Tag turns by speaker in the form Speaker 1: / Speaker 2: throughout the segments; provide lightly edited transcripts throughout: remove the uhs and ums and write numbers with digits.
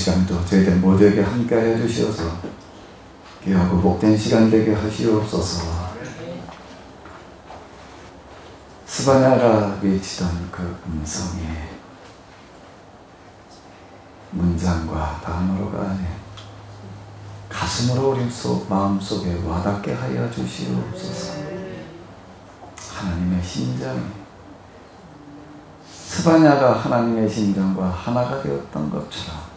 Speaker 1: 시간도 저희들 모두에게 함께하여 주시어서 귀하고 복된 시간 되게 하시옵소서. 스바냐가 외치던 그 음성이 문장과 단어로가 아닌 가슴으로 우리 마음속에 와닿게 하여 주시옵소서. 하나님의 심장이 스바냐가 하나님의 심장과 하나가 되었던 것처럼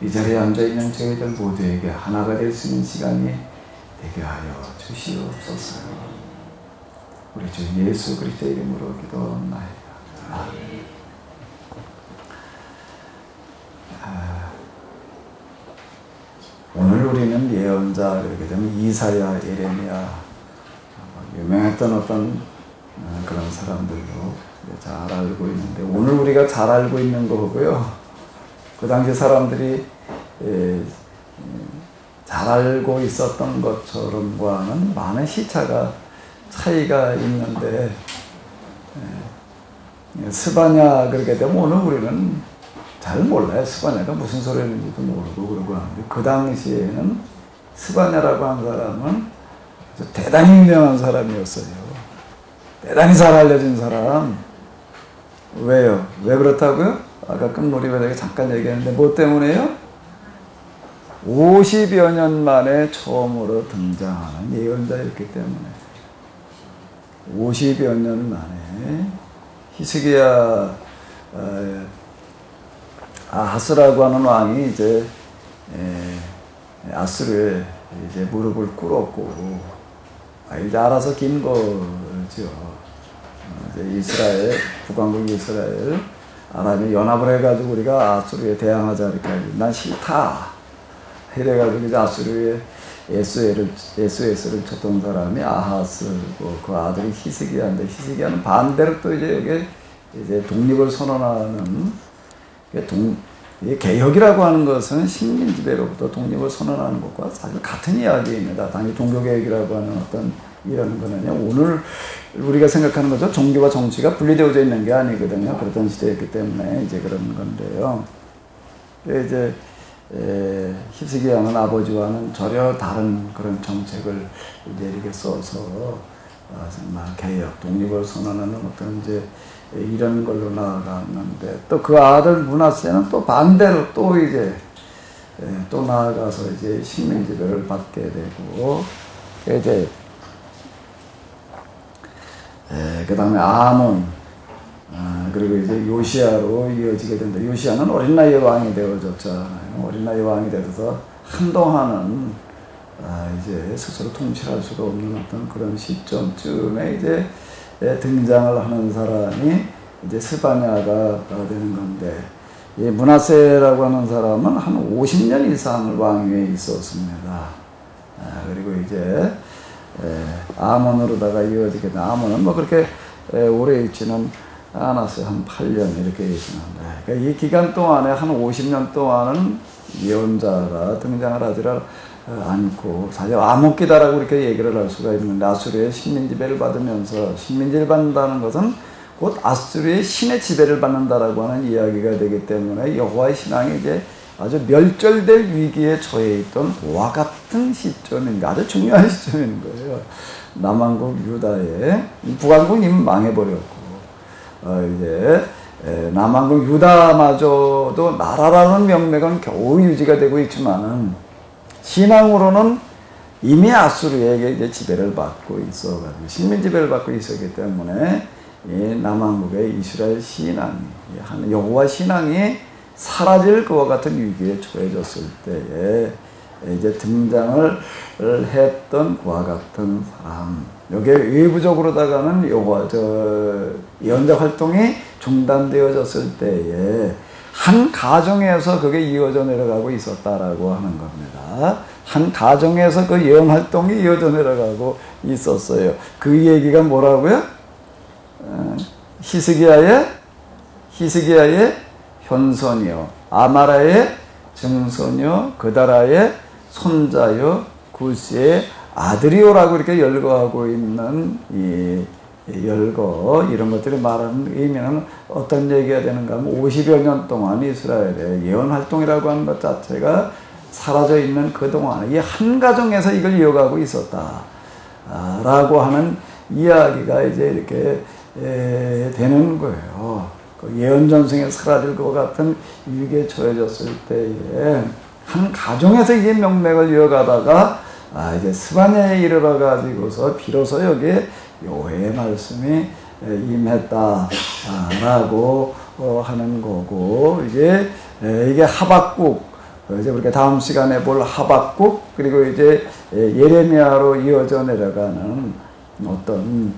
Speaker 1: 이 자리에 앉아있는 저희들 모두에게 하나가 될 수 있는 시간이 되게 하여 주시옵소서. 우리 주 예수 그리스도의 이름으로 기도하옵나이다. 아멘. 오늘 우리는 예언자 그렇게 되면 이사야, 예레미야 유명했던 어떤 그런 사람들도 잘 알고 있는데 오늘 우리가 잘 알고 있는 거고요. 그 당시 사람들이 잘 알고 있었던 것처럼과는 많은 시차가 차이가 있는데 스바냐 그렇게 되면 오늘 우리는 잘 몰라요. 스바냐가 무슨 소리였는지도 모르고 그러고 하는데 그 당시에는 스바냐라고 한 사람은 대단히 유명한 사람이었어요. 대단히 잘 알려진 사람. 왜요? 왜 그렇다고요? 아까 끝놀이에 잠깐 얘기했는데 뭐 때문에요? 50여 년 만에 처음으로 등장하는 예언자였기 때문에 50여 년 만에 히스기야 아하스라고 하는 왕이 이제 아수르에 이제 무릎을 꿇었고 이제 알아서 긴 거죠. 이제 이스라엘, 북왕국 이스라엘, 아람이 연합을 해가지고 우리가 아수르에 대항하자 이렇게 난 싫다. 이래가지고 이제 아수르에 SOS를 쳤던 사람이 아하스고 그 아들이 히스기야인데 히스기야는 반대로 또 이제 여기 이제 독립을 선언하는 개혁이라고 하는 것은 식민지배로부터 독립을 선언하는 것과 사실 같은 이야기입니다. 당연히 종교개혁이라고 하는 어떤 이런 거는요, 오늘 우리가 생각하는 거죠. 종교와 정치가 분리되어져 있는 게 아니거든요. 그랬던 시대였기 때문에 이제 그런 건데요. 이제 히스기야는 아버지와는 전혀 다른 그런 정책을 이제 이렇게 써서 정말 개혁, 독립을 선언하는 어떤 이제 이런 걸로 나아갔는데 또 그 아들 므낫세는 또 반대로 또 이제 또 나아가서 이제 식민지배를 받게 되고 이제 그 다음에 아몬 그리고 이제 요시야로 이어지게 된다. 요시야는 어린 나이에 왕이 되어졌잖아요. 어린 나이에 왕이 되어서 한동안은 이제 스스로 통치할 수가 없는 어떤 그런 시점쯤에 이제 등장을 하는 사람이 이제 스바냐가 되는 건데, 이 므낫세라고 하는 사람은 한 50년 이상을 왕위에 있었습니다. 그리고 이제 아몬으로다가 이어지게 된 아몬은 뭐 그렇게 오래 있지는 않았어요. 한 8년 이렇게 있었는데, 그러니까 이 기간 동안에 한 50년 동안은 예언자가 등장을 하지를 않고 사실 암흑기다라고 이렇게 얘기를 할 수가 있는데, 아수르의 식민 지배를 받으면서, 식민지를 받는다는 것은 곧 아수르의 신의 지배를 받는다라고 하는 이야기가 되기 때문에 여호와의 신앙이 이제 아주 멸절될 위기에 처해 있던 그와 같은 시점인, 아주 중요한 시점인 거예요. 남왕국 유다에, 북왕국은 이미 망해버렸고, 이제 남왕국 유다마저도 나라라는 명맥은 겨우 유지가 되고 있지만은 신앙으로는 이미 아수르에게 이제 지배를 받고 있어가지고 식민 지배를 받고 있었기 때문에 이 남왕국의 이스라엘 신앙이, 여호와 신앙이 사라질 것과 같은 위기에 처해졌을 때에 이제 등장을 했던 그와 같은 사람. 여기에 외부적으로다가는 예언자 활동이 중단되어졌을 때에 한 가정에서 그게 이어져 내려가고 있었다라고 하는 겁니다. 한 가정에서 그 예언 활동이 이어져 내려가고 있었어요. 그 얘기가 뭐라고요? 히스기야의 현손이요, 아마라의 증손이요, 그다라의 손자요, 구스의 아들이요라고 이렇게 열거하고 있는 이 열거 이런 것들이 말하는 의미는 어떤 얘기가 되는가 하면 50여 년 동안 이스라엘의 예언활동이라고 하는 것 자체가 사라져 있는 그동안 이 한 가정에서 이걸 이어가고 있었다 라고 하는 이야기가 이제 이렇게 되는 거예요. 그 예언전승에 사라질 것 같은 위기에 처해졌을 때에 한 가정에서 이게 명맥을 이어가다가 이제 스바냐에 이르러 가지고서 비로소 여기에 여호와의 말씀이 임했다라고 하는 거고, 이게 하박국, 이제 우리가 다음 시간에 볼 하박국, 그리고 이제 예레미야로 이어져 내려가는 어떤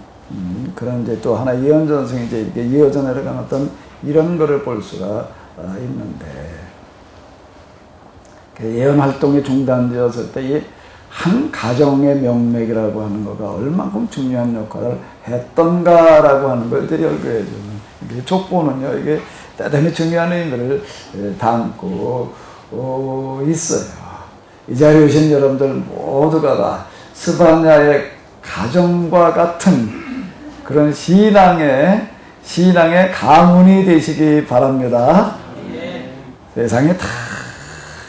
Speaker 1: 그런 이제 또 하나 예언전승이 이제 이렇게 이어져 내려가는 어떤 이런 거를 볼 수가 있는데, 예언 활동이 중단되었을 때 이 한 가정의 명맥이라고 하는 거가 얼마큼 중요한 역할을 했던가라고 하는 걸 열거해 주는 족보는요, 이게 대단히 중요한 의미를 담고 있어요. 이 자리에 오신 여러분들 모두가 다 스바냐의 가정과 같은 그런 신앙의 가문이 되시기 바랍니다. 세상에 다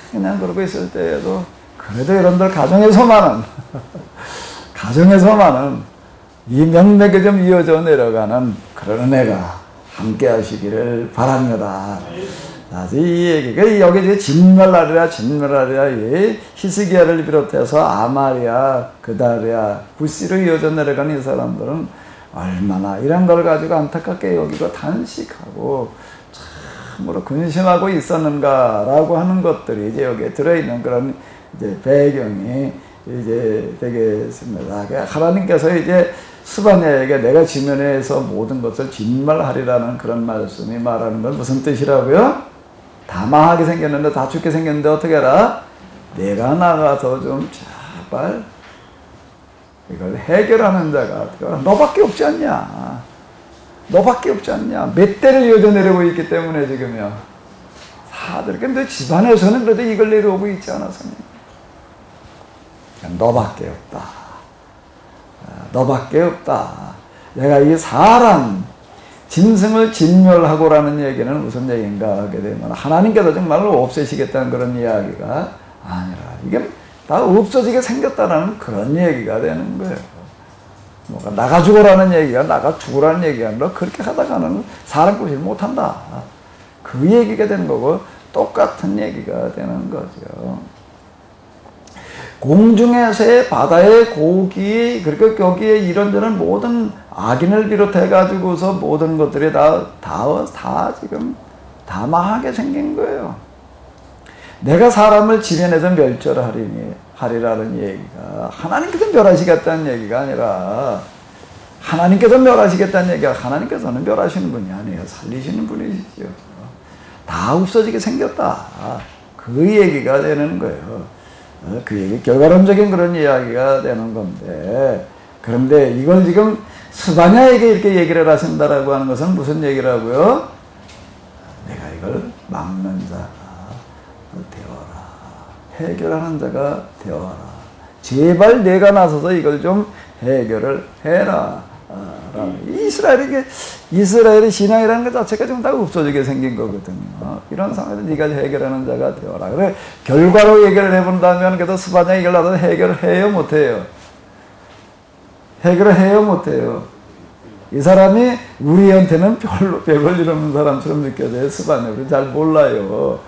Speaker 1: 그냥 그러고 있을 때에도 그래도 여러분들 가정에서만은 이 명맥이 좀 이어져 내려가는 그런 은혜가 함께 하시기를 바랍니다. 이 얘기가 여기 진멸하리라 이 히스기야를 비롯해서 아말이야, 그다리야, 부시로 이어져 내려가는 이 사람들은 얼마나 이런 걸 가지고 안타깝게 여기고 단식하고 참으로 근심하고 있었는가라고 하는 것들이 이제 여기에 들어있는 그런 이제 배경이 이제 되겠습니다. 하나님께서 이제 스바냐에게 내가 지면에서 모든 것을 진멸하리라는 그런 말씀이 말하는 건 무슨 뜻이라고요? 다 망하게 생겼는데, 다 죽게 생겼는데 어떻게 해라? 내가 나가서 좀 제발 이걸 해결하는 자가 너밖에 없지 않냐? 너밖에 없지 않냐? 몇 대를 이어져 내려오고 있기 때문에 지금요. 다들 근데 집안에서는 그래도 이걸 내려오고 있지 않았습니까? 너밖에 없다. 너밖에 없다. 내가 이 사람 짐승을 진멸하고라는 얘기는 무슨 얘기인가 하게 되면 하나님께서 정말로 없애시겠다는 그런 이야기가 아니라 이게 다 없어지게 생겼다는 그런 얘기가 되는 거예요. 뭐가 나가 죽으라는 얘기가 나가 죽으라는 얘기가 아니라 그렇게 하다가는 사람 꾸질 못한다. 그 얘기가 되는 거고 똑같은 얘기가 되는 거죠. 공중에서의 바다의 고기, 그리고 거기에 이런저런 모든 악인을 비롯해 가지고서 모든 것들이 다 지금 다 망하게 생긴 거예요. 내가 사람을 지면에서 멸절하리라는 얘기가 하나님께서 멸하시겠다는 얘기가 아니라 하나님께서 멸하시겠다는 얘기가 하나님께서는 멸하시는 분이 아니에요. 살리시는 분이시죠. 다 없어지게 생겼다. 그 얘기가 되는 거예요. 그 얘기, 결과론적인 그런 이야기가 되는 건데, 그런데 이걸 지금 스바냐에게 이렇게 얘기를 하신다라고 하는 것은 무슨 얘기라고요? 내가 이걸 막는 자가 되어라. 해결하는 자가 되어라. 제발 내가 나서서 이걸 좀 해결을 해라. 이스라엘의 신앙이라는 것 자체가 좀 다 없어지게 생긴 거거든요. 이런 상황에서 네가 해결하는 자가 되어라. 그래, 결과로 얘기를 해본다면, 그래도 스바냐 이걸 나도 해결을 해요, 못해요? 해결을 해요, 못해요? 이 사람이 우리한테는 별로 별볼 일 없는 사람처럼 느껴져요, 스바냐. 우리 잘 몰라요.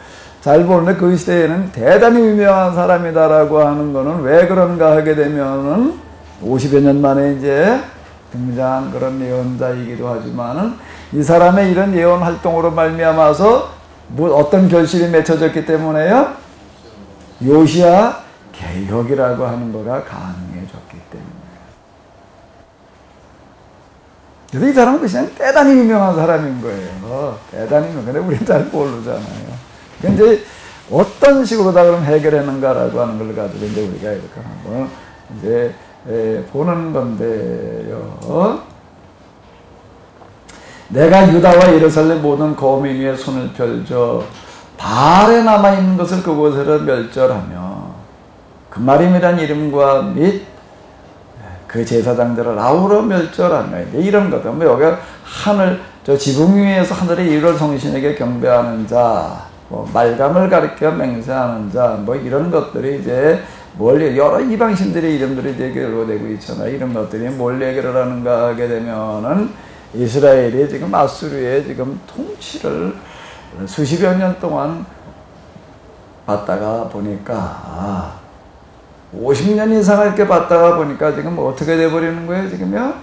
Speaker 1: 잘 모르는데 그 시대에는 대단히 유명한 사람이다라고 하는 거는 왜 그런가 하게 되면은 50여 년 만에 이제 등장한 그런 예언자이기도 하지만은 이 사람의 이런 예언 활동으로 말미암아서 어떤 결실이 맺혀졌기 때문에요? 요시야 개혁이라고 하는 거가 가능해졌기 때문에. 그래서 이 사람은 그냥 대단히 유명한 사람인 거예요. 대단히 유명한. 근데 우리는 잘 모르잖아요. 그러니까 이제 어떤 식으로 다 그럼 해결했는가라고 하는 걸 가지고 이제 우리가 이렇게 한번 이제 보는 건데요. 내가 유다와 예루살렘 모든 거민 위에 손을 펼쳐 발에 남아있는 것을 그곳으로 멸절하며 금마림이란 이름과 및 그 제사장들을 아우러 멸절하며 이런 것들. 뭐 여기가 하늘 저 지붕 위에서 하늘의 일월 성신에게 경배하는 자, 뭐 말감을 가리켜 맹세하는 자, 뭐 이런 것들이 이제 뭘 여러 이방신들의 이름들이 이제 기록되고 있잖아요. 이런 것들이 뭘 얘기를 하는가 하게 되면은 이스라엘이 지금 아수르의 지금 통치를 수십여 년 동안 받다가 보니까 50년 이상 이렇게 받다가 보니까 지금 어떻게 돼버리는 거예요? 지금요?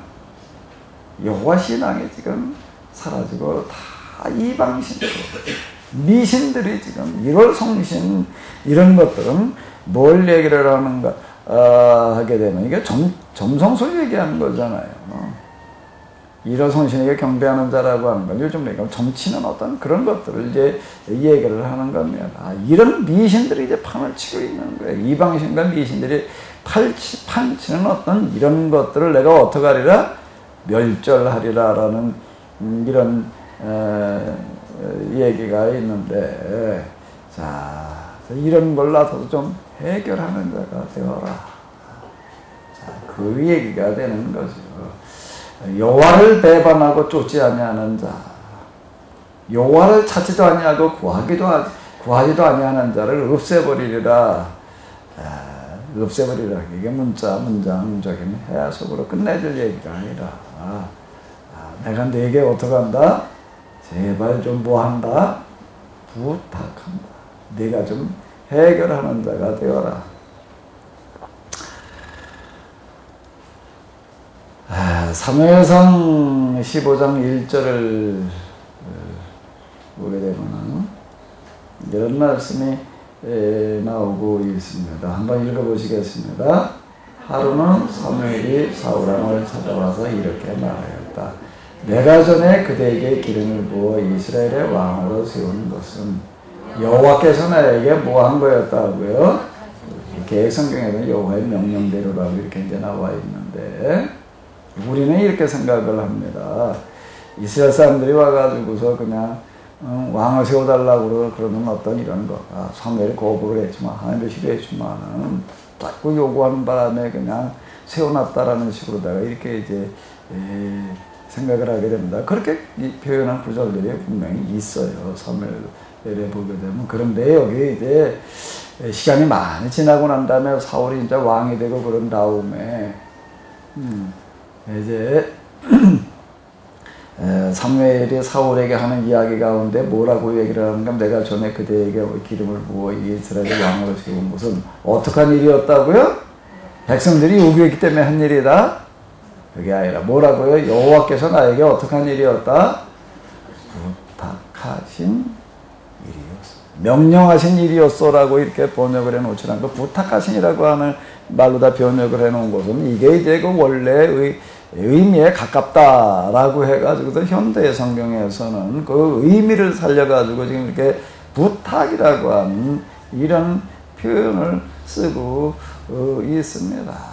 Speaker 1: 여호와 신앙이 지금 사라지고 다 이방신들, 미신들이 지금 1월 성신 이런 뭘 얘기를 하는가 하게 되면 이게 점성술 얘기하는 거잖아요. 1월 성신에게 경배하는 자라고 하는 건 요즘 내가 점치는 어떤 그런 것들을 이제 얘기를 하는 겁니다. 이런 미신들이 이제 판을 치고 있는 거예요. 이방신과 미신들이 판치는 어떤 이런 것들을 내가 어떻게 하리라? 멸절하리라라는 이런 얘기가 있는데, 자 이런 걸 나서도 좀 해결하는 자가 되어라. 자, 그 얘기가 되는 거죠. 여호와를 배반하고 쫓지 아니하는 자, 여호와를 찾지도 아니하고 구하지도 아니하는 자를 없애버리리라. 없애버리라. 이게 문장적인 해석으로 끝내줄 얘기가 아니라, 내가 네게 어떻게 한다? 제발 좀 뭐 한다? 부탁한다. 네가 좀 해결하는 자가 되어라. 사무엘상 15장 1절을 보게 되면 이런 말씀이 나오고 있습니다. 한번 읽어보시겠습니다. 하루는 사무엘이 사울왕을 찾아와서 이렇게 말하였다. 내가 전에 그대에게 기름을 부어 이스라엘의 왕으로 세운 것은 여호와께서 나에게 뭐 한 거였다고요? 이렇게 성경에는 여호와의 명령대로라고 이렇게 이제 나와 있는데, 우리는 이렇게 생각을 합니다. 이스라엘 사람들이 와가지고서 그냥 왕을 세워달라고 그러는 어떤 이런 거, 사무엘이 거부를 했지만 하나님도 싫어했지만은 자꾸 요구하는 바람에 그냥 세워놨다라는 식으로다가 이렇게 이제 생각을 하게 됩니다. 그렇게 표현한 구절들이 분명히 있어요. 사무엘에 보게 되면. 그런데 여기 이제 시간이 많이 지나고 난 다음에 사울이 진짜 왕이 되고 그런 다음에 이제 사무엘이 사울에게 하는 이야기 가운데 뭐라고 얘기를 하는가? 내가 전에 그대에게 기름을 부어 이스라엘 왕으로 세운 것은 어떡한 일이었다고요? 백성들이 요구했기 때문에 한 일이다? 그게 아니라 뭐라고요? 여호와께서 나에게 어떡한 일이었다? 부탁하신 일이었어. 명령하신 일이었어라고 이렇게 번역을 해놓지는 않고 부탁하신이라고 하는 말로 다 번역을 해놓은 것은 이게 이제 그 원래 의미에 가깝다라고 해가지고서 현대 성경에서는 그 의미를 살려가지고 지금 이렇게 부탁이라고 하는 이런 표현을 쓰고 있습니다.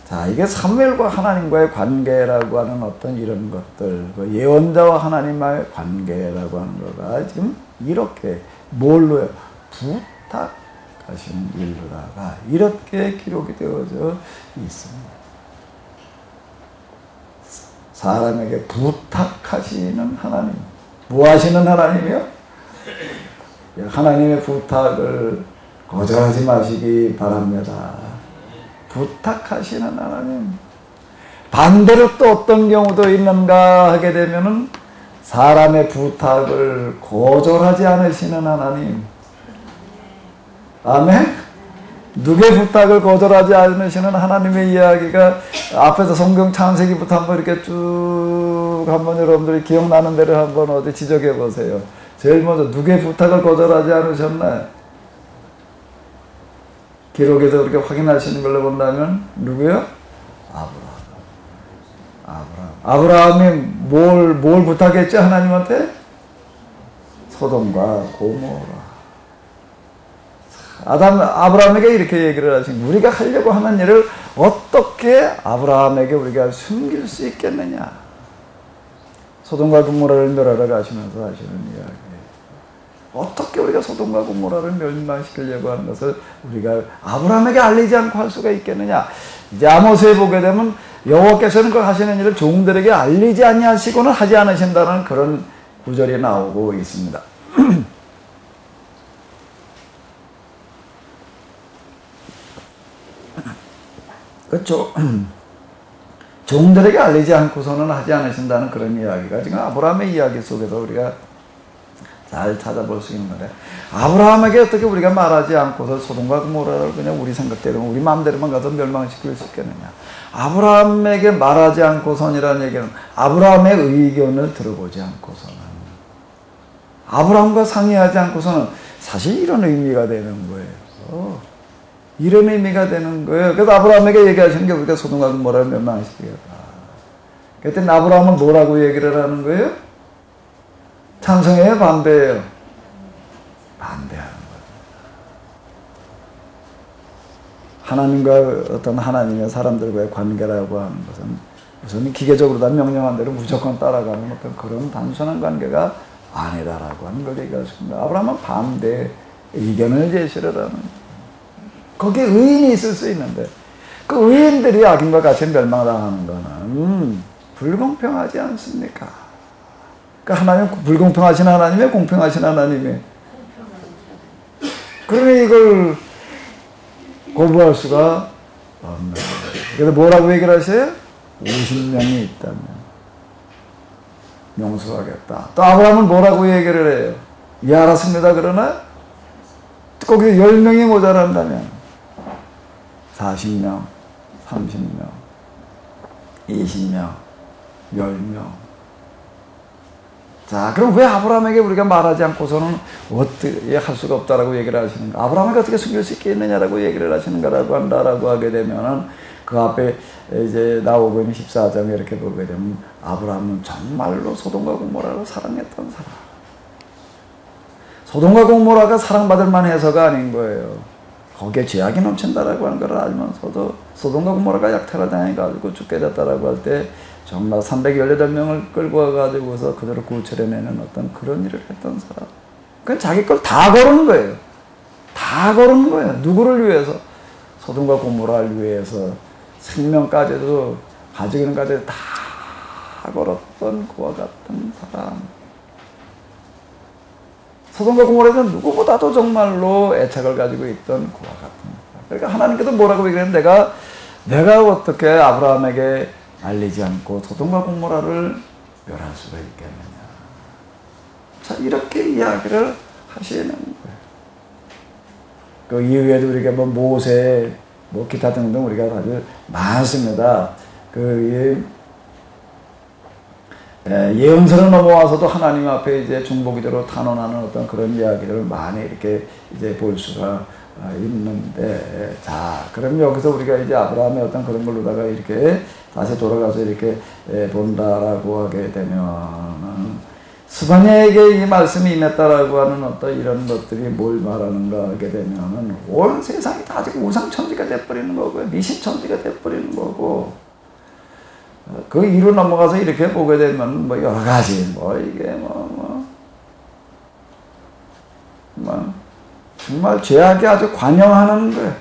Speaker 1: 자, 이게 사무엘과 하나님과의 관계라고 하는 어떤 이런 것들, 예언자와 하나님과의 관계라고 하는 거가 지금 이렇게 뭘로요? 부탁하신 일로다가 이렇게 기록이 되어져 있습니다. 사람에게 부탁하시는 하나님. 뭐 하시는 하나님이요? 하나님의 부탁을 거절하지 마시기 바랍니다. 부탁하시는 하나님. 반대로 또 어떤 경우도 있는가 하게 되면은 사람의 부탁을 거절하지 않으시는 하나님. 아멘? 누구의 부탁을 거절하지 않으시는 하나님의 이야기가 앞에서 성경 창세기부터 한번 이렇게 쭉 한번 여러분들이 기억나는 대로 한번 어디 지적해 보세요. 제일 먼저 누구의 부탁을 거절하지 않으셨나요? 기록에서 그렇게 확인하시는 걸로 본다면 누구요? 아브라함이 뭘 부탁했죠? 하나님한테? 소돔과 고모라. 아브라함에게 이렇게 얘기를 하신, 우리가 하려고 하는 일을 어떻게 아브라함에게 우리가 숨길 수 있겠느냐. 소돔과 고모라를 멸하러 가시면서 하시는 이야기. 어떻게 우리가 소돔과 고모라를 멸망시키려고 하는 것을 우리가 아브라함에게 알리지 않고 할 수가 있겠느냐. 이제 아모스에 보게 되면 여호와께서는 그 하시는 일을 종들에게 알리지 아니하시고는 하지 않으신다는 그런 구절이 나오고 있습니다. 그렇죠. 종들에게 알리지 않고서는 하지 않으신다는 그런 이야기가 지금 아브라함의 이야기 속에서 우리가 잘 찾아볼 수 있는 건데, 아브라함에게 어떻게 우리가 말하지 않고서 소돔과 고모라를 그냥 우리 생각대로 우리 마음대로만 가서 멸망시킬 수 있겠느냐. 아브라함에게 말하지 않고선이라는 얘기는 아브라함의 의견을 들어보지 않고서는, 아브라함과 상의하지 않고서는 사실 이런 의미가 되는 거예요. 이런 의미가 되는 거예요. 그래서 아브라함에게 얘기하시는 게 우리가 소돔과 고모라를 멸망시키겠다. 그때 아브라함은 뭐라고 얘기를 하는 거예요? 찬성해요? 반대해요? 반대하는 거예요. 하나님과 어떤 하나님의 사람들과의 관계라고 하는 것은 우선 기계적으로 다 명령한 대로 무조건 따라가는 어떤 그런 단순한 관계가 아니다라고 하는 걸 얘기하십니다. 아브라함은 반대 의견을 제시를 하는 거예요. 거기에 의인이 있을 수 있는데 그 의인들이 악인과 같이 멸망당하는 것은 불공평하지 않습니까? 그러니까 하나님 불공평하신 하나님의 공평하신 하나님의, 그러니 이걸 거부할 수가 없는 거예요. 그래서 뭐라고 얘기를 하세요? 50명이 있다면 용서하겠다. 또 아브라함은 뭐라고 얘기를 해요? 예, 알았습니다. 그러나 거기서 10명이 모자란다면 40명, 30명, 20명, 10명. 자, 그럼 왜 아브라함에게 우리가 말하지 않고서는 어떻게 할 수가 없다라고 얘기를 하시는가? 아브라함에게 어떻게 숨길 수 있겠느냐라고 얘기를 하시는가라고 한다라고 하게 되면은 그 앞에 이제 나오고 있는 14장에 이렇게 보게 되면 아브라함은 정말로 소돔과 고모라를 사랑했던 사람. 소돔과 고모라가 사랑받을 만해서가 아닌 거예요. 거기에 죄악이 넘친다라고 하는 걸 알면서도 소돔과 고모라가 약탈을 당해가지고 죽게 됐다라고 할 때 정말 318명을 끌고 와가지고서 그들을 구출해내는 어떤 그런 일을 했던 사람. 그냥 자기 걸 다 걸은 거예요. 다 걸은 거예요. 누구를 위해서? 소돔과 고모라를 위해서 생명까지도 가지고 있는 까지 다 걸었던 그와 같은 사람. 소돔과 고모라는 누구보다도 정말로 애착을 가지고 있던 그와 같은 사람. 그러니까 하나님께서 뭐라고 얘기했냐면 내가 어떻게 아브라함에게 알리지 않고 소돔과 고모라를 멸할 수가 있겠느냐. 자, 이렇게 이야기를 하시는 거예요. 그 이후에도 우리가 뭐 모세, 뭐 기타 등등 우리가 사실 많습니다. 예언서를 넘어와서도 하나님 앞에 이제 중보기도로 탄원하는 어떤 그런 이야기를 많이 이렇게 이제 볼 수가 있는데, 자, 그럼 여기서 우리가 이제 아브라함의 어떤 그런 걸로다가 이렇게 다시 돌아가서 이렇게 본다라고 하게 되면, 스바냐에게 이 말씀이 임했다라고 하는 어떤 이런 것들이 뭘 말하는가 하게 되면은, 온 세상이 다 지금 우상천지가 돼버리는 거고요. 미신천지가 돼버리는 거고, 그 이로 넘어가서 이렇게 보게 되면 뭐 여러 가지, 이게 정말 죄악이 아주 관영하는 거예요.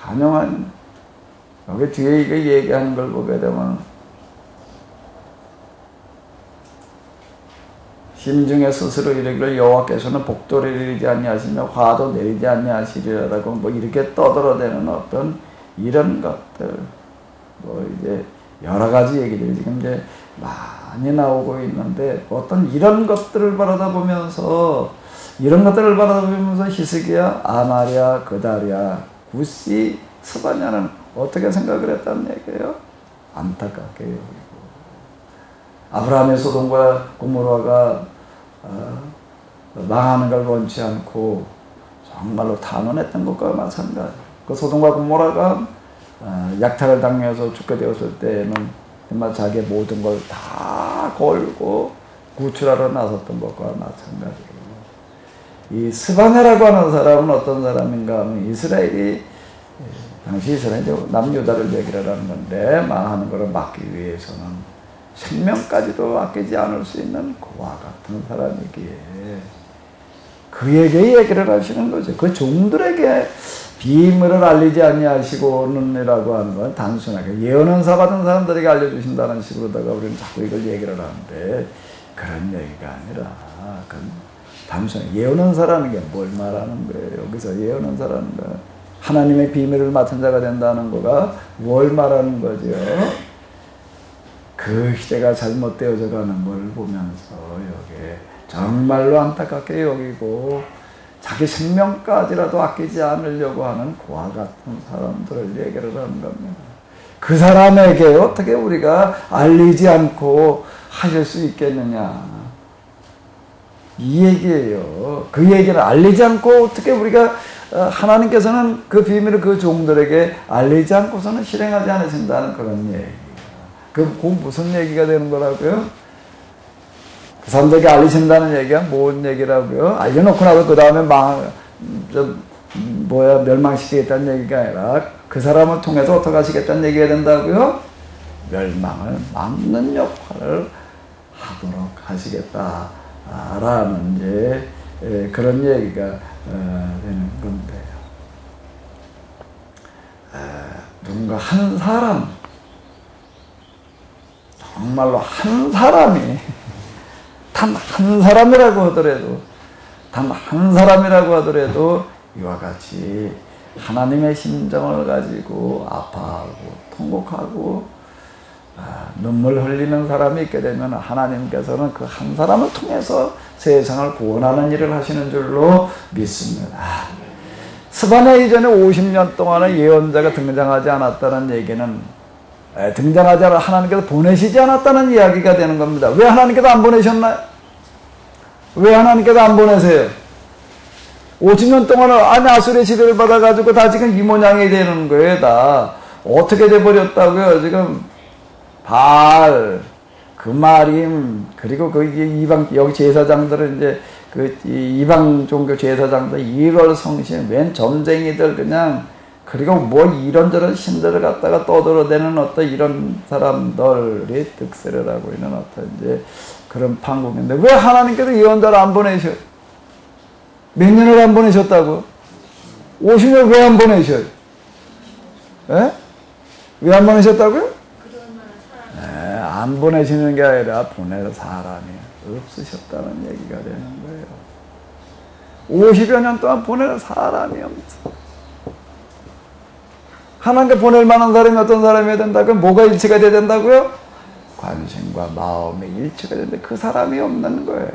Speaker 1: 관영한. 여기 뒤에 이게 얘기하는 걸 보게 되면 심중에 스스로 이르기를 여호와께서는 복도를 이르지 아니하시며 화도 내리지 아니하시리라고 뭐 이렇게 떠들어대는 어떤 이런 것들, 이제 여러 가지 얘기들이 지금 이제 많이 나오고 있는데, 어떤 이런 것들을 바라보면서 히스기야, 아마랴, 그다랴, 구시, 스바냐는 어떻게 생각을 했다는 얘기예요? 안타깝게 여기고, 아브라함의 소돔과 고모라가 망하는 걸 원치 않고 정말로 탄원했던 것과 마찬가지. 그 소돔과 고모라가 약탈을 당해서 죽게 되었을 때는 정말 자기의 모든 걸 다 걸고 구출하러 나섰던 것과 마찬가지로, 이 스바냐라고 하는 사람은 어떤 사람인가 하면 당시 이스라엘이 남유다를 얘기를 하는 건데, 망하는 것을 막기 위해서는 생명까지도 아끼지 않을 수 있는 그와 같은 사람이기에, 그에게 얘기를 하시는 거죠. 그 종들에게 비밀을 알리지 아니하시고는이라고 하는 건 단순하게 예언은사 받은 사람들에게 알려주신다는 식으로다가 우리는 자꾸 이걸 얘기를 하는데 그런 얘기가 아니라 그건 단순하게 예언은사라는 게 뭘 말하는 거예요. 여기서 예언은사라는 거 하나님의 비밀을 맡은 자가 된다는 거가 뭘 말하는 거죠? 그 시대가 잘못되어져 가는 걸 보면서 여기에 정말로 안타깝게 여기고 자기 생명까지라도 아끼지 않으려고 하는 그와 같은 사람들을 얘기를 하는 겁니다. 그 사람에게 어떻게 우리가 알리지 않고 하실 수 있겠느냐. 이 얘기예요. 그 얘기를 알리지 않고 어떻게 우리가 하나님께서는 그 비밀을 그 종들에게 알리지 않고서는 실행하지 않으신다는 그런 얘기. 그 무슨 얘기가 되는 거라고요? 그 사람들에게 알리신다는 얘기가 뭔 얘기라고요? 알려놓고 나서 그 다음에 멸망시키겠다는 얘기가 아니라 그 사람을 통해서 어떻게 하시겠다는 얘기가 된다고요? 멸망을 막는 역할을 하도록 하시겠다라는 이제 그런 얘기가 되는 건데요. 누군가 한 사람, 정말로 한 사람이 단 한 사람이라고 하더라도 단 한 사람이라고 하더라도 이와 같이 하나님의 심정을 가지고 아파하고 통곡하고 눈물 흘리는 사람이 있게 되면 하나님께서는 그 한 사람을 통해서 세상을 구원하는 일을 하시는 줄로 믿습니다. 스바냐 이전에 50년 동안의 예언자가 등장하지 않았다는 얘기는 등장하지 않아 하나님께서 보내시지 않았다는 이야기가 되는 겁니다. 왜 하나님께서 안 보내셨나요? 왜 하나님께서 안 보내세요? 50년 동안 아수르의 지배를 받아가지고 다 지금 이 모양이 되는 거예요. 다 어떻게 돼버렸다고요? 지금 그마림, 그리고 그 이방 여기 제사장들은 이제 그 이방 종교 제사장들 1월 성신, 웬 점쟁이들 그냥 그리고 뭐 이런저런 신들을 갖다가 떠들어대는 어떤 이런 사람들이 득세를 하고 있는 어떤 이제 그런 판국인데 왜 하나님께서 예언자를 안 보내셔? 몇 년을 안 보내셨다고? 50년 왜 안 보내셔? 예? 왜 안 보내셨다고요? 안 보내시는 게 아니라 보낼 사람이 없으셨다는 얘기가 되는 거예요. 50여 년 동안 보낼 사람이 없어. 하나님께 보낼 만한 사람이 어떤 사람이어야 된다고요? 뭐가 일치가 돼야 된다고요? 관심과 마음의 일치가 되는데 그 사람이 없는 거예요.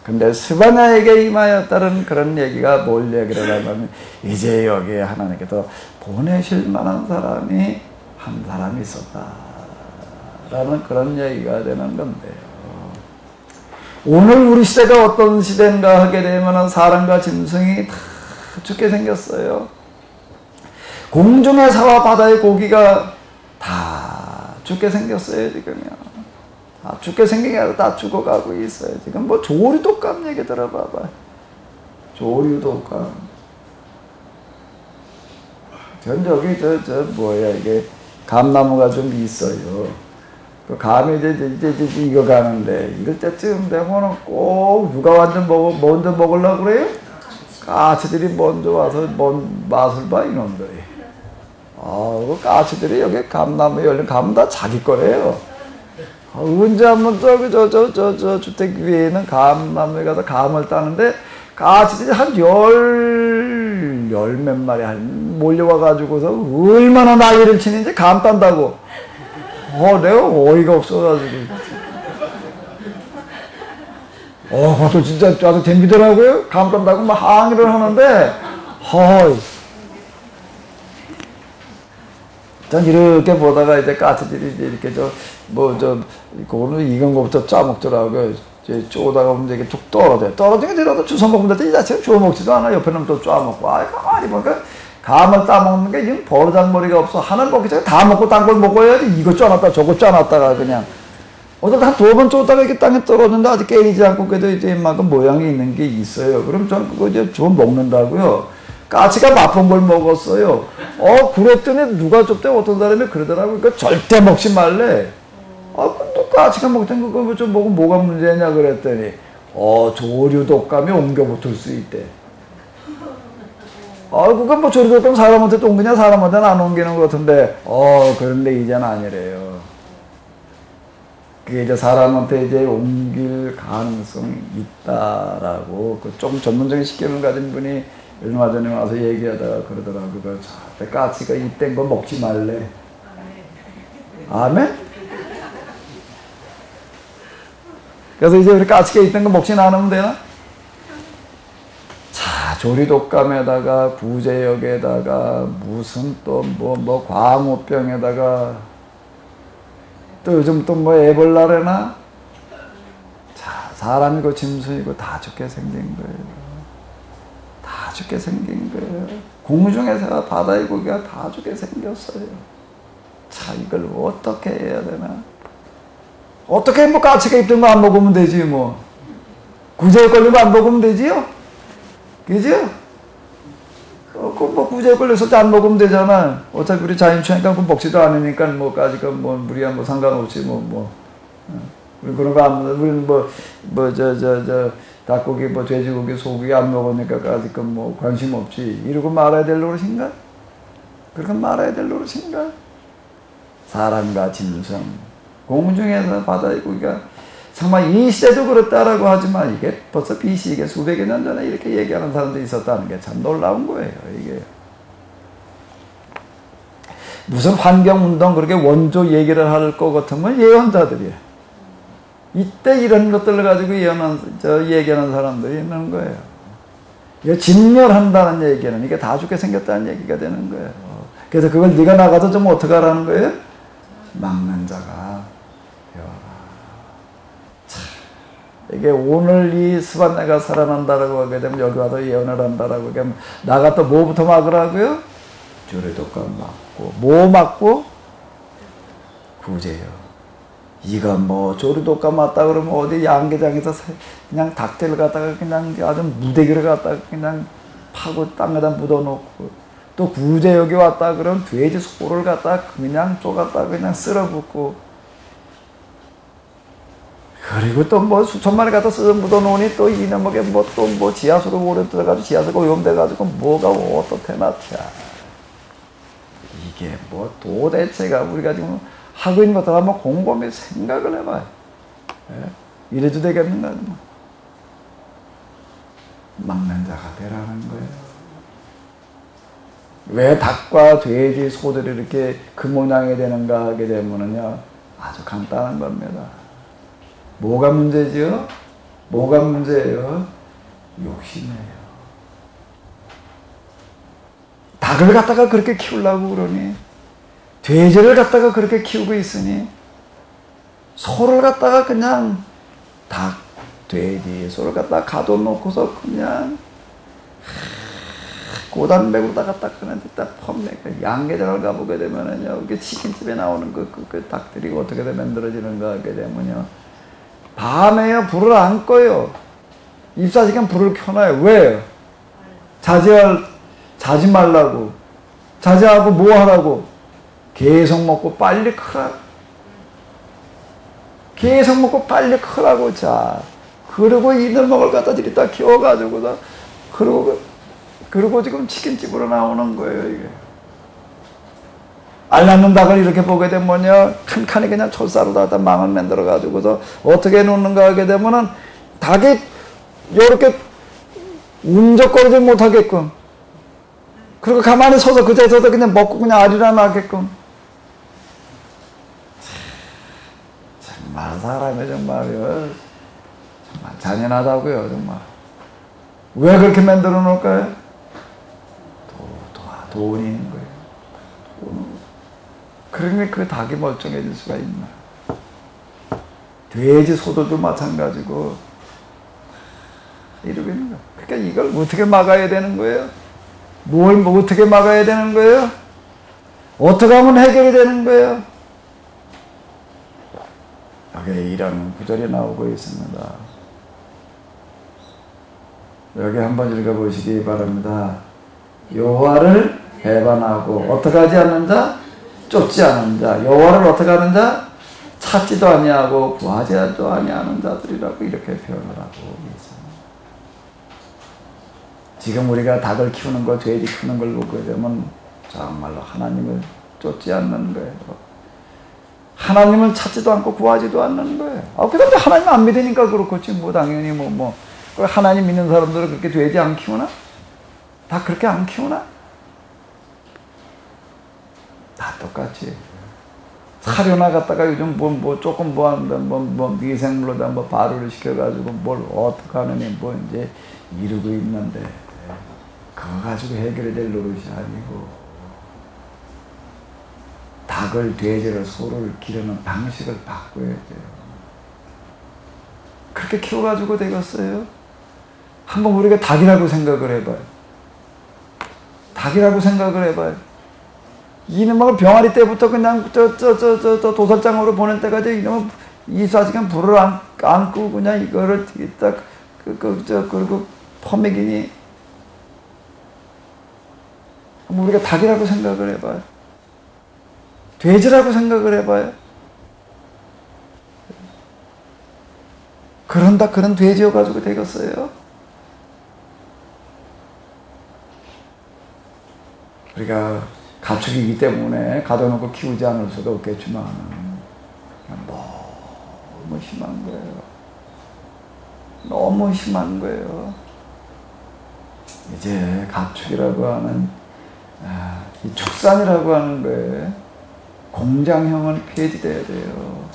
Speaker 1: 근데 스바냐에게 임하였다는 그런 얘기가 뭘 얘기를 하냐면 이제 여기에 하나님께서 보내실 만한 사람이 한 사람이 있었다라는 그런 얘기가 되는 건데요. 오늘 우리 시대가 어떤 시대인가 하게 되면 사람과 짐승이 다 죽게 생겼어요. 공중의 사와 바다의 고기가 다 죽게 생겼어요, 지금요. 다 죽게 생긴 게 아니라 다 죽어가고 있어요. 지금 뭐 조류독감 얘기 들어봐봐. 조류독감. 전 저기 이게 감나무가 좀 있어요. 그 감이 이제 이거 가는데 이럴 때쯤 되면은 꼭 누가 먼저 먹으려고 그래요? 까치들이 먼저 와서 맛을 봐, 이놈들이. 그 까치들이 여기 감나무에 열린 감은 다 자기 거래요. 언제 한번 저 주택 위에 있는 감나무에 가서 감을 따는데 까치들이 한 열 몇 마리 몰려와가지고서 얼마나 난리를 치는지 감 딴다고. 내가 어이가 없어가지고. 그것도 진짜 아주 재미더라고요. 감 딴다고 막 항의를 하는데, 전 이렇게 보다가 이제 까치들이 이렇게 그거는 익은 거부터 짜먹더라고요. 쪼다가 보면 이게 쭉 떨어지게 되라도 주워 먹으면 되지. 이 자체는 주워 먹지도 않아. 옆에 놈 또 쪼아먹고. 가만히 보니까 감을 따먹는 게 지금 버르장머리가 없어. 하나를 먹기 전에 다 먹고 딴 걸 먹어야지. 이거 쪼아놨다 저거 쪼아놨다가 그냥. 어쩌다 한 2번 쪼다가 이렇게 땅에 떨어졌는데 아직 깨지지 않고 그래도 이제 이만큼 모양이 있는 게 있어요. 그럼 저는 그거 이제 주워 먹는다고요. 까치가 맛본 걸 먹었어요. 그랬더니 누가 줬대 어떤 사람이 그러더라고요. 그러니까 절대 먹지 말래. 또 까치가 먹던 거 좀 먹으면 뭐가 문제냐 그랬더니 조류독감이 옮겨 붙을 수 있대. 그건 뭐 조류독감 사람한테 또 옮기냐, 사람한테는 안 옮기는 것 같은데, 그런데 이제는 아니래요. 그게 이제 사람한테 이제 옮길 가능성이 있다라고, 그 좀 전문적인 식견을 가진 분이 얼마 전에 와서 얘기하다가 그러더라고요. 절대 까치가 입된 거 먹지 말래. 아멘? 그래서 이제 우리 까치가 입된 거 먹진 않으면 되나? 자, 조류독감에다가 구제역에다가 무슨 또 뭐 광우병에다가 또 요즘 또 뭐 에볼라래나? 자, 사람이고 짐승이고 다 죽게 생긴 거예요. 다 죽게 생긴 거예요. 공중에서 바다의 고기가 다 죽게 생겼어요. 자, 이걸 어떻게 해야 되나? 어떻게 뭐 까치가 입던 거 안 먹으면 되지 뭐. 구제에 걸리면 안 먹으면 되지요? 그죠? 뭐 구제에 걸렸을 때 안 먹으면 되잖아. 어차피 우리 자연추니까 그 먹지도 않으니까 뭐 까짓거 뭐 우리야 뭐 상관없지 우리 그런 거 안, 우리 닭고기 뭐 돼지고기 소고기 안 먹으니까 까짓거 뭐 관심 없지. 이러고 말아야 될 노릇인가? 그렇게 말아야 될 노릇인가? 사람과 짐승, 공중에서 바다의 고기가 정말 이 시대도 그렇다라고 하지만 이게 벌써 BC 이게 수백여 년 전에 이렇게 얘기하는 사람들이 있었다는 게 참 놀라운 거예요. 이게 무슨 환경운동 그렇게 원조 얘기를 할 것 같으면 예언자들이에요. 이때 이런 것들을 가지고 얘기하는 사람들이 있는 거예요. 이게 진멸한다는 얘기는 이게 다 죽게 생겼다는 얘기가 되는 거예요. 그래서 그걸 네가 나가서 좀 어떻게 하라는 거예요? 막는 자가 되어라. 이게 오늘 이 스바네가 살아난다라고 하게 되면 여기 와서 예언을 한다라고 하게 되면 나가 또 뭐부터 막으라고요? 조류독감 막고 뭐 막고? 구제요. 이거 뭐 조류독감 맞다 그러면 어디 양계장에서 그냥 닭들 갖다가 그냥 아주 무대기를 갖다가 그냥 파고 땅에다 묻어놓고 또 구제역에 왔다 그러면 돼지 소를 갖다가 그냥 쪼갔다가 그냥 쓸어붓고 그리고 또 뭐 수천 마리 갖다 쓸어 묻어놓으니 또 이놈에게 뭐 또 뭐 지하수로 오래 들어가지고 지하수가 오염돼가지고 뭐가 어떻게 나차. 이게 뭐 도대체가 우리가 지금 하고 있는 것들 한번 곰곰이 생각을 해봐요. 예? 이래도 되겠는가? 막는 자가 되라는 거예요. 왜 닭과 돼지, 소들이 이렇게 그 모양이 되는가 하게 되면은요, 아주 간단한 겁니다. 뭐가 문제지요? 뭐가 문제예요? 욕심이에요. 닭을 갖다가 그렇게 키우려고 그러니, 돼지를 갖다가 그렇게 키우고 있으니, 소를 갖다가 그냥 닭, 돼지, 소를 갖다가 가둬놓고서 그냥 고단백으로다가 딱 그냥 딱 펌내고 양계장을 가보게 되면은요, 이게 치킨집에 나오는 그 닭들이 어떻게 만들어지는가 하게 되면요, 밤에요 불을 안 꺼요. 24시간 불을 켜놔요. 왜요? 자지 말라고. 자제하고 뭐 하라고? 계속 먹고 빨리 크라. 계속 먹고 빨리 크라고. 자, 그리고 이들 먹을 갖다 들이다 키워가지고서 그리고 지금 치킨집으로 나오는 거예요, 이게. 알 낳는 닭을 이렇게 보게 되면요, 칸칸이 그냥 철사로 다 망을 만들어가지고서 어떻게 놓는가 하게 되면은 닭이 요렇게 움적거리지 못하게끔. 그리고 가만히 서서 그 자리에서 그냥 먹고 그냥 아리랑 나게끔. 정말 사람이 정말요, 정말 잔인하다고요, 정말. 왜 그렇게 만들어 놓을까요? 돈이 있는 거예요. 그러니 그 닭이 멀쩡해질 수가 있나. 돼지, 소들도 마찬가지고 이러고 있는 거예요. 그러니까 이걸 어떻게 막아야 되는 거예요? 뭘 어떻게 막아야 되는 거예요? 어떻게 하면 해결이 되는 거예요? 여기 이런 구절이 나오고 있습니다. 여기 한번 읽어보시기 바랍니다. 여호와를 배반하고 어떻게 하지 않는 자? 쫓지 않은 자. 여호와를 어떻게 하는 자? 찾지도 아니하고 구하지도 아니하는 자들이라고 이렇게 표현을 하고 있습니다. 지금 우리가 닭을 키우는 거, 돼지 키우는 걸 보게 되면 정말로 하나님을 쫓지 않는 거예요. 하나님을 찾지도 않고 구하지도 않는 거예요. 그런데 하나님 안 믿으니까 그렇겠지. 당연히 하나님 믿는 사람들은 그렇게 돼지 안 키우나? 다 그렇게 안 키우나? 다 똑같이. 사료나 갖다가 요즘 조금 미생물로다 발효를 시켜가지고 뭘 어떻게 하느니 이제 이루고 있는데, 그거 가지고 해결이 될 노릇이 아니고, 닭을, 돼지를, 소를 기르는 방식을 바꿔야 돼요. 그렇게 키워가지고 되겠어요? 한번 우리가 닭이라고 생각을 해봐요. 닭이라고 생각을 해봐요. 이놈을 병아리 때부터 그냥 도살장으로 보낼 때까지 이놈은 24시간 불을 안 끄고 그냥 이거를 딱 그리고 퍼먹이니, 우리가 닭이라고 생각을 해봐요. 돼지라고 생각을 해봐요. 그런 돼지여가지고 되겠어요? 우리가 가축이기 때문에 가둬놓고 키우지 않을 수도 없겠지만, 너무 심한 거예요. 너무 심한 거예요. 이제 가축이라고 하는, 이 축산이라고 하는 거에 공장형은 폐지돼야 돼요.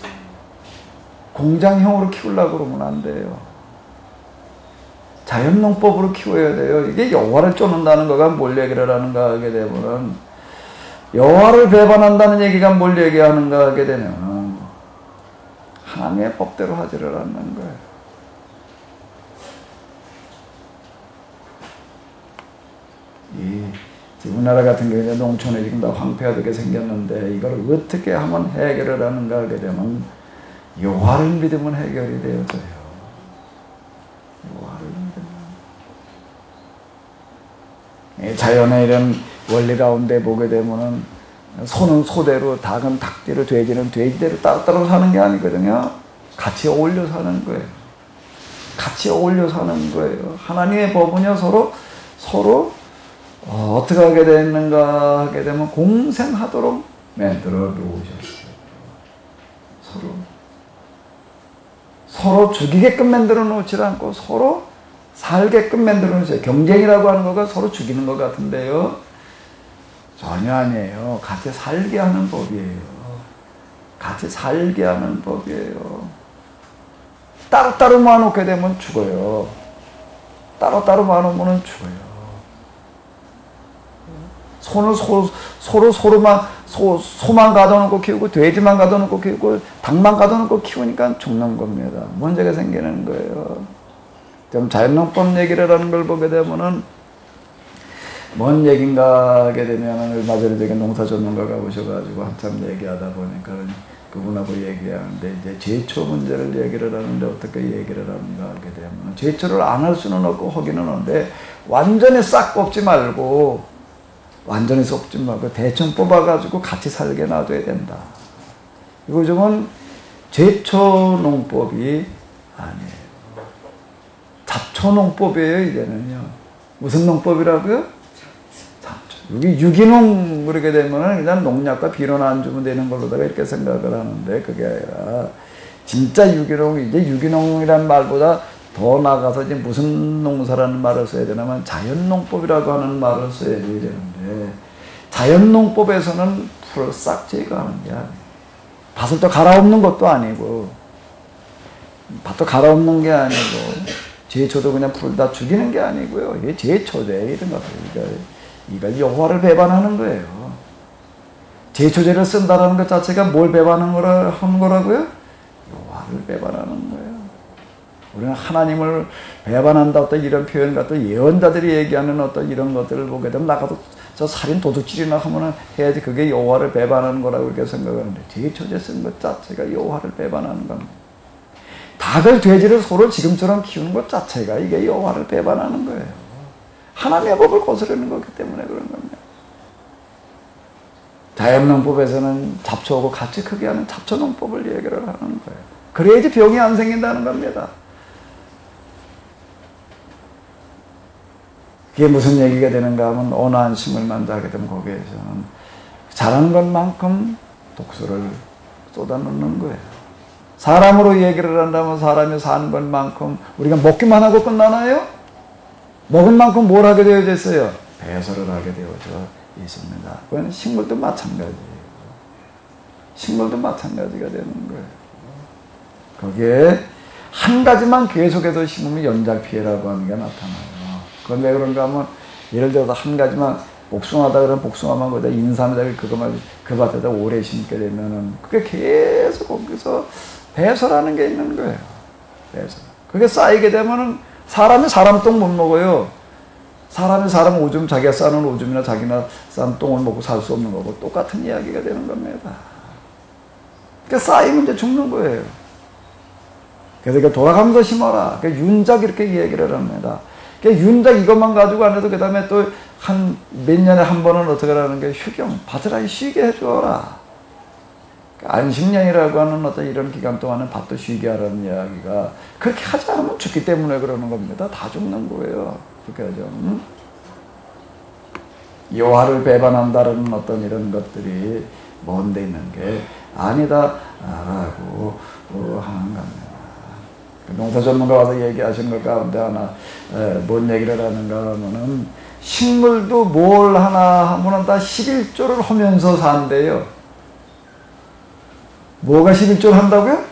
Speaker 1: 공장형으로 키우려고 그러면 안 돼요. 자연농법으로 키워야 돼요. 이게 여호와를 쫓는다는 거가 뭘 얘기를 하는가 하게 되면, 여호와를 배반한다는 얘기가 뭘 얘기하는가 하게 되면 하나님의 법대로 하지를 않는 거예요. 우리나라 같은 경우에 농촌에 지금 다 황폐화되게 생겼는데, 이걸 어떻게 하면 해결을 하는가 하게 되면 여호와를 믿으면 해결이 되어져요. 여호와를 믿으면. 자연의 이런 원리 가운데 보게 되면은 소는 소대로, 닭은 닭대로, 돼지는 돼지대로 따로따로 사는 게 아니거든요. 같이 어울려 사는 거예요. 같이 어울려 사는 거예요. 하나님의 법은요, 서로 어떻게 하게 되는가 하게 되면 공생하도록 만들어 놓으셨어요. 서로 죽이게끔 만들어 놓지 않고 서로 살게끔 만들어 놓으세요. 경쟁이라고 하는 거가 서로 죽이는 것 같은데요, 전혀 아니에요. 같이 살게 하는 법이에요. 같이 살게 하는 법이에요. 따로따로 모아놓게 되면 죽어요. 따로따로 모아놓으면 죽어요. 소만 가둬놓고 키우고, 돼지만 가둬놓고 키우고, 닭만 가둬놓고 키우니까 죽는 겁니다. 문제가 생기는 거예요. 좀 자연농법 얘기를 하는 걸 보게 되면은, 뭔 얘기인가 하게 되면은, 얼마 전에 저기 농사 전문가 가보셔가지고 한참 얘기하다 보니까 그분하고 얘기하는데, 이제 제초 문제를 얘기를 하는데, 어떻게 얘기를 하는가 하게 되면, 제초를 안 할 수는 없고 하기는 하는데, 완전히 싹 뽑지 말고, 대충 뽑아가지고 같이 살게 놔둬야 된다. 이거 좀은 제초농법이 아니에요. 잡초농법이에요, 이제는요. 무슨 농법이라고요? 잡초. 여기 유기농 그러게 되면은 그냥 농약과 비료나 안 주면 되는 걸로다가 이렇게 생각을 하는데, 그게 아니라 진짜 유기농, 이제 유기농이란 말보다 더 나가서 이제 무슨 농사라는 말을 써야 되냐면 자연농법이라고 하는 말을 써야 되는데, 자연농법에서는 풀을 싹 제거하는 게 아니에요. 밭을 또 갈아엎는 것도 아니고, 밭도 갈아엎는 게 아니고, 제초도 그냥 풀 다 죽이는 게 아니고요. 이게 제초제 이런 것들, 이걸 여호와를 배반하는 거예요. 제초제를 쓴다라는 것 자체가 뭘 배반하는 거라고요? 여호와를 배반하는 거예요. 우리는 하나님을 배반한다, 어떤 이런 표현 같은 예언자들이 얘기하는 어떤 이런 것들을 보게 되면, 나가도 저 살인 도둑질이나 하면은 해야지, 그게 여호와를 배반하는 거라고 이렇게 생각하는데, 제초제 쓴 것 자체가 여호와를 배반하는 겁니다. 닭을, 돼지를, 소를 지금처럼 키우는 것 자체가 이게 여호와를 배반하는 거예요. 하나님의 법을 거스르는 거기 때문에 그런 겁니다. 자연농법에서는 잡초하고 같이 크게 하는 잡초농법을 얘기를 하는 거예요. 그래야지 병이 안 생긴다는 겁니다. 그게 무슨 얘기가 되는가 하면 온화한 식물 만들게 되면 거기에서는 자란 것만큼 독소를 쏟아놓는 거예요. 사람으로 얘기를 한다면 사람이 사는 것만큼 우리가 먹기만 하고 끝나나요? 먹은 만큼 뭘 하게 되어져 있어요? 배설을 하게 되어져 있습니다. 그건 식물도 마찬가지예요. 식물도 마찬가지가 되는 거예요. 거기에 한 가지만 계속해서 심으면 연작피해라고 하는 게 나타나요. 그건 왜 그런가 하면 예를 들어서 한 가지만 복숭아다 그러면 복숭아만 거기다 인삼에다 그것만 그 밭에다 오래 심게 되면은 그게 계속 거기서 배설하는 게 있는 거예요. 배설. 그게 쌓이게 되면은 사람이 사람 똥 못 먹어요. 사람이 사람 오줌 자기가 싸는 오줌이나 자기나 싼 똥을 먹고 살 수 없는 거고 똑같은 이야기가 되는 겁니다. 그러니까 쌓이면 이제 죽는 거예요. 그래서 돌아가면서 심어라. 윤작 이렇게 얘기를 합니다. 윤작 이것만 가지고 안 해도 그 다음에 또 한 몇 년에 한 번은 어떻게 하는 게 휴경, 밭을 쉬게 해줘라. 안식년이라고 하는 어떤 이런 기간 동안은 밭도 쉬게 하라는 이야기가 그렇게 하지 않으면 죽기 때문에 그러는 겁니다. 다 죽는 거예요. 그렇게 하죠. 여호와를 배반한다는 어떤 이런 것들이 먼데 있는 게 아니다라고 하는 겁니다. 농사 전문가 와서 얘기하신 것 가운데 하나 뭔 얘기를 하는가 하면은 식물도 뭘 하나 하면은 다 11조를 하면서 산대요. 뭐가 11조를 한다고요?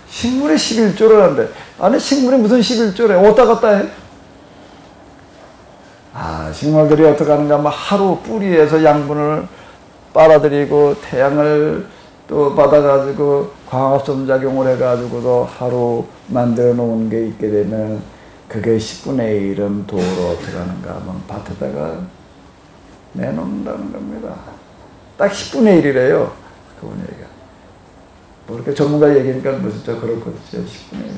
Speaker 1: 식물이 11조를 한대. 아니 식물이 무슨 11조래? 왔다 갔다 해? 식물들이 어떻게 하는가 하면 하루 뿌리에서 양분을 빨아들이고 태양을 또 받아가지고 광합성작용을 해가지고도 하루 만들어 놓은 게 있게 되면 그게 10분의 1은 도로 어떻게 하는가 하면 밭에다가 내놓는다는 겁니다. 딱 10분의 1이래요. 그분 얘기가. 뭐 이렇게 전문가 얘기니까 무슨 저 그렇거든요. 10분의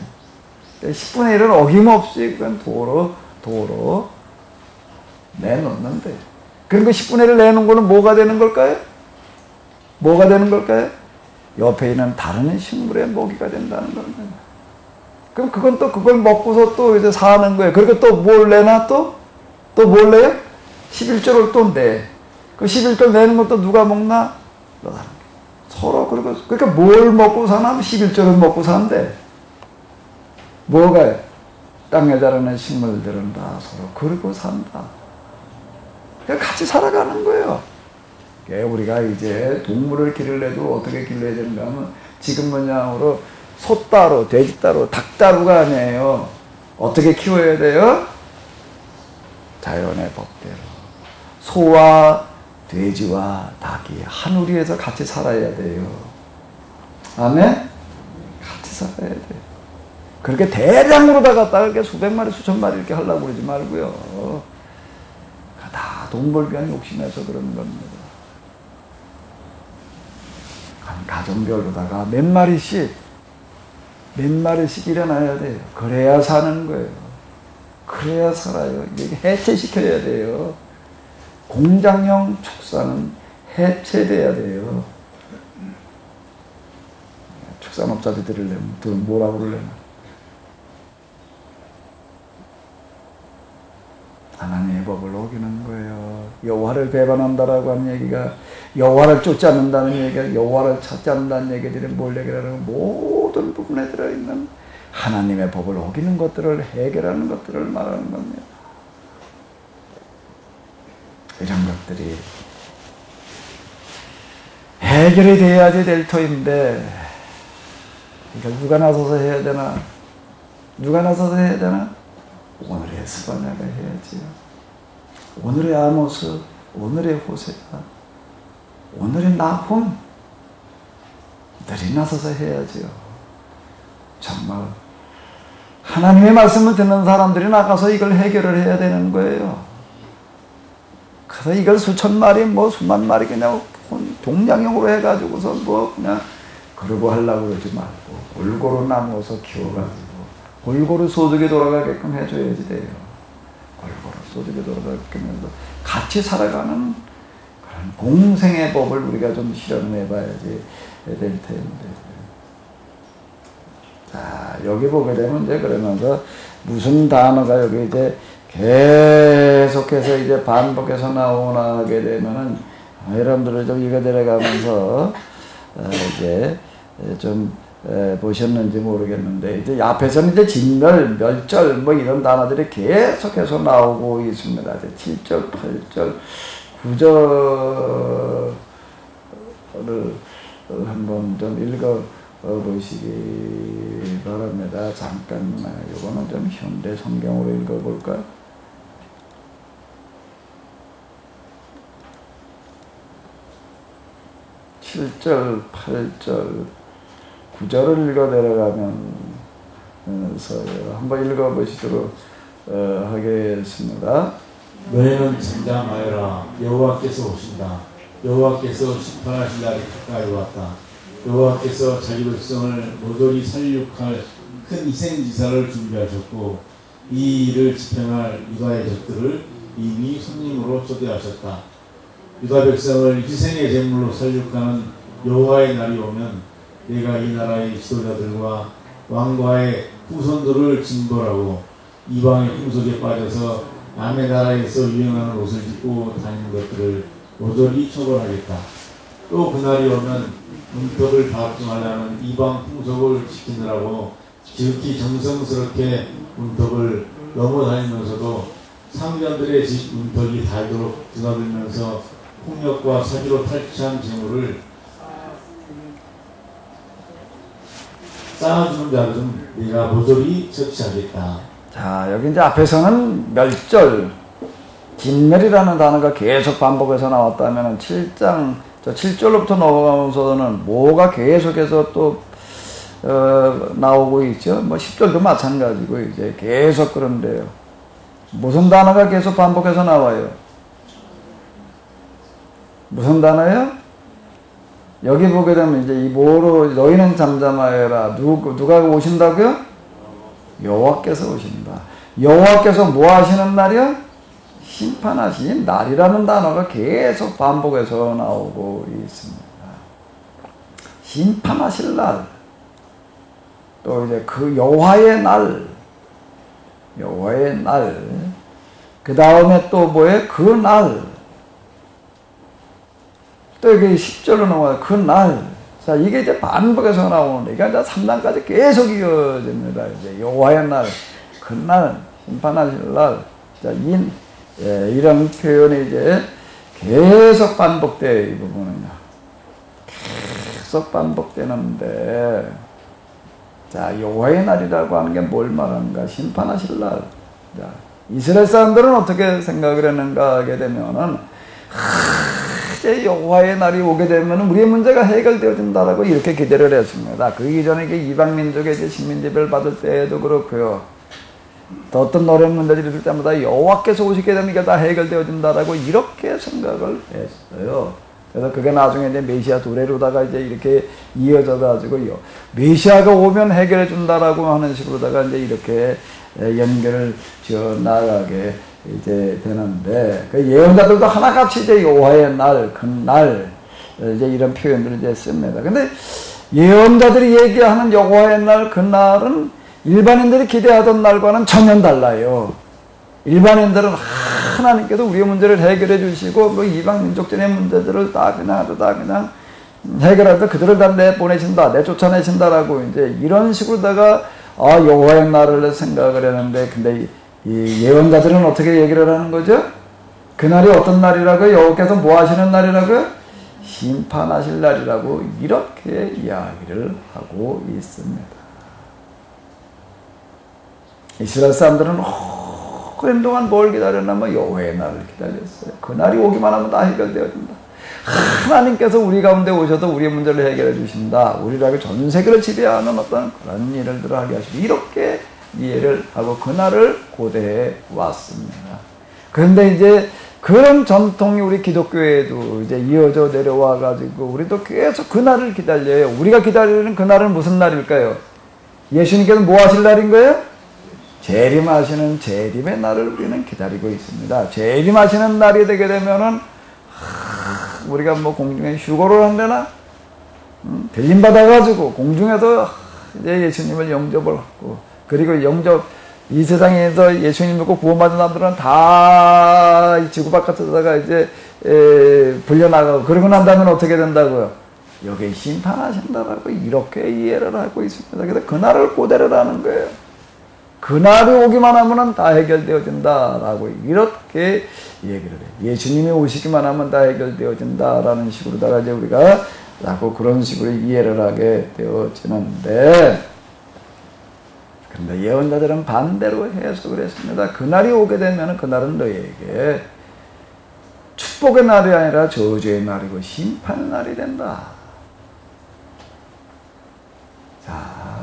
Speaker 1: 1. 10분의 1은 어김없이 그건 도로 내놓는데. 그런 거 10분의 1을 내놓은 거는 뭐가 되는 걸까요? 뭐가 되는 걸까요? 옆에 있는 다른 식물의 먹이가 된다는 겁니다. 그럼 그건 또 그걸 먹고서 또 이제 사는 거예요. 그리고 또 뭘 내나 또 뭘 내요? 11조를 또 내. 그 11조 내는 것도 누가 먹나? 서로 그리고 그러니까 뭘 먹고 사나? 11조를 먹고 사는데 뭐가요? 땅에 자라는 식물들은 다 서로 그러고 산다. 그러니까 같이 살아가는 거예요. 우리가 이제 동물을 기르려도 어떻게 기르어야 되는가 하면 지금 뭐냐으로 소 따로, 돼지 따로, 닭 따로가 아니에요. 어떻게 키워야 돼요? 자연의 법대로. 소와 돼지와 닭이 한 우리에서 같이 살아야 돼요. 아멘? 같이 살아야 돼요. 그렇게 대량으로 다 갖다가 이렇게 수백 마리, 수천 마리 이렇게 하려고 그러지 말고요. 다 동물병 욕심내서 그러는 겁니다. 한 가정별로다가 몇 마리씩 일어나야 돼요. 그래야 사는 거예요. 그래야 살아요. 이게 해체시켜야 돼요. 공장형 축사는 해체돼야 돼요. 축산업자들을 내면 뭐라고 그러려나? 하나님의 법을 어기는 거예요. 여호와를 배반한다라고 하는 얘기가 여호와를 쫓지 않는다는 얘기가 여호와를 찾지 않는다는 얘기들이 뭘 얘기하는 모든 부분에 들어있는 하나님의 법을 어기는 것들을 해결하는 것들을 말하는 겁니다. 이런 것들이 해결이 돼야지 될 터인데 그러니까 누가 나서서 해야 되나? 누가 나서서 해야 되나? 오늘의 스바냐가 해야지요. 오늘의 아모스, 오늘의 호세아, 오늘의 나훔 들이 나서서 해야지요. 정말 하나님의 말씀을 듣는 사람들이 나가서 이걸 해결을 해야 되는 거예요. 그래서 이걸 수천 마리, 뭐 수만 마리 그냥 동량형으로 해가지고서 뭐 그냥 그러고 하려고 그러지 말고 골고루 나누어서 키워가지고 골고루 소득이 돌아가게끔 해줘야지 돼요. 골고루 소득이 돌아가게끔 해서 같이 살아가는 그런 공생의 법을 우리가 좀 실현해 봐야지 될 텐데. 자, 여기 보게 되면 이제 그러면서 무슨 단어가 여기 이제 계속해서 이제 반복해서 나오나 하게 되면은 여러분들을 좀 읽어 내려가면서 이제 좀 보셨는지 모르겠는데 이제 앞에서는 이제 진멸, 멸절 뭐 이런 단어들이 계속해서 나오고 있습니다. 7절, 8절, 9절을 한번 좀 읽어 보시기 바랍니다. 잠깐만, 이거는 좀 현대 성경으로 읽어 볼까요? 7절, 8절, 9절을 읽어 내려가면서 한번 읽어 보시도록 하겠습니다.
Speaker 2: 너희는 잠잠하여라. 여호와께서 오신다. 여호와께서 심판하실 날이 가까이 왔다. 여호와께서 자기 백성을 모조리 살육할 큰 희생지사를 준비하셨고 이 일을 집행할 유다의 적들을 이미 손님으로 초대하셨다. 유다 백성을 희생의 제물로 살육하는 여호와의 날이 오면 내가 이 나라의 지도자들과 왕과의 후손들을 징벌하고 이방의 풍속에 빠져서 남의 나라에서 유행하는 옷을 입고 다니는 것들을 모조리 처벌하겠다. 또 그날이 오면 문턱을 박증하려는 이방 풍속을 지키느라고 지극히 정성스럽게 문턱을 넘어다니면서도 상전들의 집 문턱이 닳도록 드나들면서 폭력과 사기로 탈취한 재물을 쌓아주는 자들은 내가 모조리 처치하겠다.
Speaker 1: 자, 여기 이제 앞에서는 멸절, 진멸이라는 단어가 계속 반복해서 나왔다면 7장, 7절로부터 넘어가면서는 뭐가 계속해서 또 나오고 있죠. 뭐 10절도 마찬가지고 이제 계속 그런데요. 무슨 단어가 계속 반복해서 나와요? 무슨 단어예요? 여기 보게 되면 이제 이 뭐로 너희는 잠잠하여라. 누가 오신다고요? 여호와께서 오신다. 여호와께서 뭐 하시는 날이요? 심판하신 날이라는 단어가 계속 반복해서 나오고 있습니다. 심판하실 날. 또 이제 그 여호와의 날. 여호와의 날. 그 다음에 또 뭐예요? 그 날. 또 이게 10절로 넘어가요. 그 날. 자, 이게 이제 반복해서 나오는데, 이게 이제 3단까지 계속 이어집니다. 이제 여호와의 날, 그 날, 심판하실 날. 자, 이런 표현이 이제 계속 반복돼요, 이 부분은요. 계속 반복되는데, 자, 여호와의 날이라고 하는 게 뭘 말하는가? 심판하실 날. 자, 이스라엘 사람들은 어떻게 생각을 했는가 하게 되면은, 이제 여호와의 날이 오게 되면 우리의 문제가 해결되어진다라고 이렇게 기대를 했습니다. 그 이전에 이방 민족의 이제 식민지배를 받을 때에도 그렇고요. 또 어떤 어려운 문제들이 있을 때마다 여호와께서 오시게 되면 이게 다 해결되어진다라고 이렇게 생각을 했어요. 그래서 그게 나중에 이제 메시아 도래로다가 이제 이렇게 이어져 가지고요. 메시아가 오면 해결해 준다라고 하는 식으로다가 이제 이렇게 연결을 지어 나가게 이제 되는데, 그 예언자들도 하나같이 이제 여호와의 날, 그 날, 이제 이런 표현들을 이제 씁니다. 근데 예언자들이 얘기하는 여호와의 날, 그 날은 일반인들이 기대하던 날과는 전혀 달라요. 일반인들은 하나님께서 우리의 문제를 해결해 주시고, 뭐 이방 민족들의 문제들을 다 그냥 해결하다 그들을 다 내보내신다, 내쫓아내신다라고 이제 이런 식으로다가 여호와의 날을 생각을 했는데, 근데 이 예언자들은 어떻게 얘기를 하는 거죠? 그날이 어떤 날이라고요? 여호와께서 뭐 하시는 날이라고요? 심판하실 날이라고 이렇게 이야기를 하고 있습니다. 이스라엘 사람들은 오랜 동안 뭘 기다렸냐면 여호와의 날을 기다렸어요. 그 날이 오기만 하면 다 해결되어진다. 하나님께서 우리 가운데 오셔서 우리의 문제를 해결해 주신다. 우리를 전 세계를 지배하는 어떤 그런 일들을 하게 하시고 이렇게 이해를 하고 그날을 고대해 왔습니다. 그런데 이제 그런 전통이 우리 기독교에도 이제 이어져 내려와 가지고 우리도 계속 그날을 기다려요. 우리가 기다리는 그날은 무슨 날일까요? 예수님께서 뭐 하실 날인 거예요? 재림하시는 재림의 날을 우리는 기다리고 있습니다. 재림하시는 날이 되게 되면은 우리가 뭐 공중에 휴거를 한다나 들림 받아가지고 공중에서 이제 예수님을 영접을 하고, 그리고 이 세상에서 예수님 믿고 구원받은 사람들은 다 지구 바깥에다가 이제 불려나가고, 그러고 난 다음에 어떻게 된다고요? 여기 심판하신다라고 이렇게 이해를 하고 있습니다. 그래서 그날을 고대를 하는 거예요. 그날이 오기만 하면은 다 해결되어진다라고 이렇게 얘기를 해요. 예수님이 오시기만 하면 다 해결되어진다라는 식으로다가 이제 우리가 자꾸 그런 식으로 이해를 하게 되어지는데, 그런데 예언자들은 반대로 해석을 했습니다. 그날이 오게 되면 그날은 너희에게 축복의 날이 아니라 저주의 날이고 심판의 날이 된다. 자,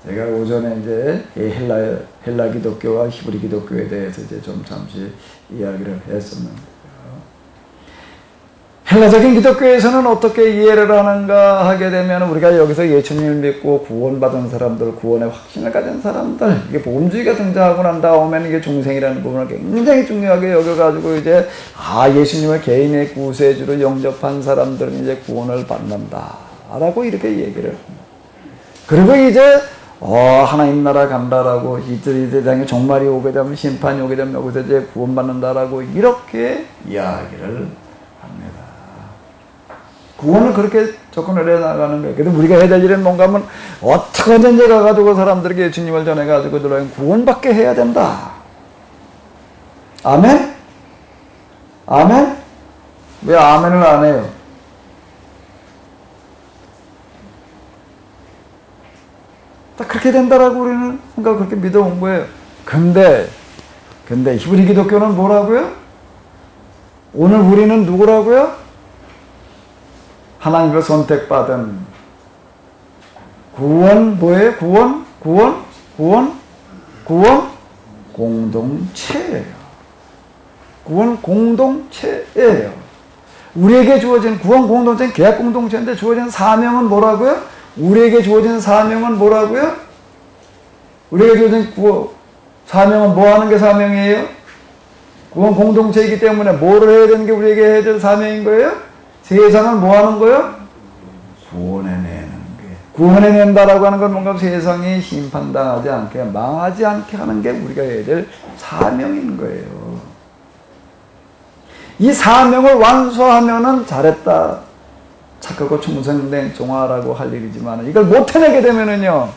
Speaker 1: 제가 오전에 이제 헬라 기독교와 히브리 기독교에 대해서 이제 좀 잠시 이야기를 했었는데요. 헬라적인 기독교에서는 어떻게 이해를 하는가 하게 되면, 우리가 여기서 예수님을 믿고 구원받은 사람들, 구원의 확신을 가진 사람들, 이게 복음주의가 등장하고 난 다음에는 이게 중생이라는 부분을 굉장히 중요하게 여겨가지고 이제 예수님을 개인의 구세주로 영접한 사람들은 이제 구원을 받는다라고 이렇게 얘기를 합니다. 그리고 이제 하나님 나라 간다라고, 이 세상에 종말이 오게 되면, 심판이 오게 되면 여기서 이제 구원받는다라고 이렇게 이야기를 합니다. 구원을 그렇게 접근을 해나가는 거예요. 그래서 우리가 해야 될 일은 뭔가 하면 어떻게든 이제 가가지고 사람들에게 예수님을 전해가지고 너희는 구원받게 해야 된다. 아멘? 아멘? 왜 아멘을 안 해요? 딱 그렇게 된다라고 우리는 뭔가 그렇게 믿어온 거예요. 근데 히브리 기독교는 뭐라고요? 오늘 우리는 누구라고요? 하나님을 선택받은 뭐예요? 구원 공동체예요. 구원 공동체예요. 우리에게 주어진 구원 공동체는 계약 공동체인데 주어진 사명은 뭐라고요? 우리에게 주어진 사명은 뭐라고요? 우리에게 주어진 사명은 뭐 하는 게 사명이에요? 구원 공동체이기 때문에 뭐를 해야 되는 게 우리에게 해야 될 사명인 거예요? 세상을 뭐 하는 거예요? 구원해내는 게. 구원해낸다라고 하는 건 뭔가 세상이 심판당하지 않게, 망하지 않게 하는 게 우리가 해야 될 사명인 거예요. 이 사명을 완수하면은 잘했다, 착하고 충성된 종아라고 할 일이지만, 이걸 못 해내게 되면은요,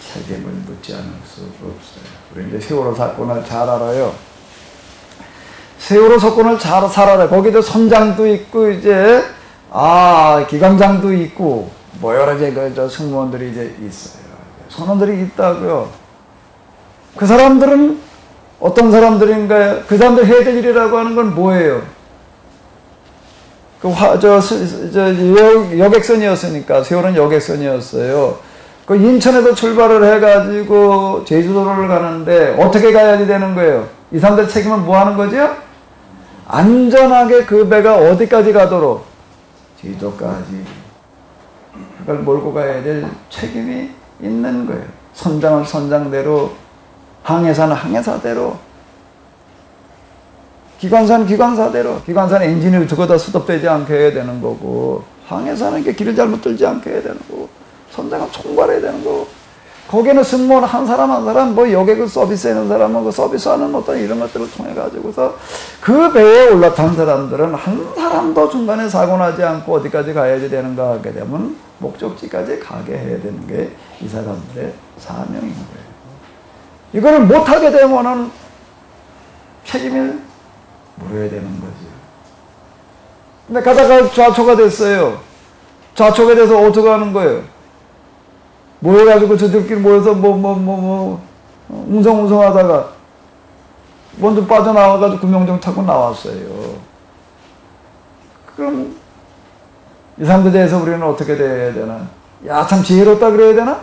Speaker 1: 책임을 묻지 않을 수 없어요. 우리 이제 세월호 사건을 잘 알아요. 세월호 사건을 잘 알아요. 거기도 선장도 있고, 이제, 기관장도 있고, 뭐 여러 저 승무원들이 이제 있어요. 선원들이 있다고요. 그 사람들은 어떤 사람들인가요? 그 사람들 해야 될 일이라고 하는 건 뭐예요? 여객선이었으니까, 세월은 여객선이었어요. 그 인천에서 출발을 해가지고 제주도를 가는데 어떻게 가야지 되는 거예요? 이 사람들 책임은 뭐 하는 거죠? 안전하게 그 배가 어디까지 가도록? 제주도까지. 그걸 몰고 가야 될 책임이 있는 거예요. 선장은 선장대로, 항해사는 항해사대로, 기관사는 기관사대로, 기관사는 엔진을 두고다 스톱되지 않게 해야 되는 거고, 항해사는 이렇게 길을 잘못 들지 않게 해야 되는 거고, 선장은 총괄해야 되는 거고, 거기는 승무원 한 사람, 뭐 여객을 서비스하는 사람은 그 서비스하는 어떤 이런 것들을 통해가지고서 그 배에 올라탄 사람들은 한 사람도 중간에 사고 나지 않고 어디까지 가야지 되는가 하게 되면 목적지까지 가게 해야 되는 게 이 사람들의 사명인 거예요. 이거를 못하게 되면은 책임을 물어야 되는 거죠. 근데 가다가 좌초가 됐어요. 좌초가 돼서 어떻게 하는 거예요? 모여가지고 저들끼리 모여서 웅성웅성 하다가 먼저 빠져나와가지고 구명정 타고 나왔어요. 그럼 이 사람들에 대해서 우리는 어떻게 돼야 되나? 야, 참 지혜롭다 그래야 되나?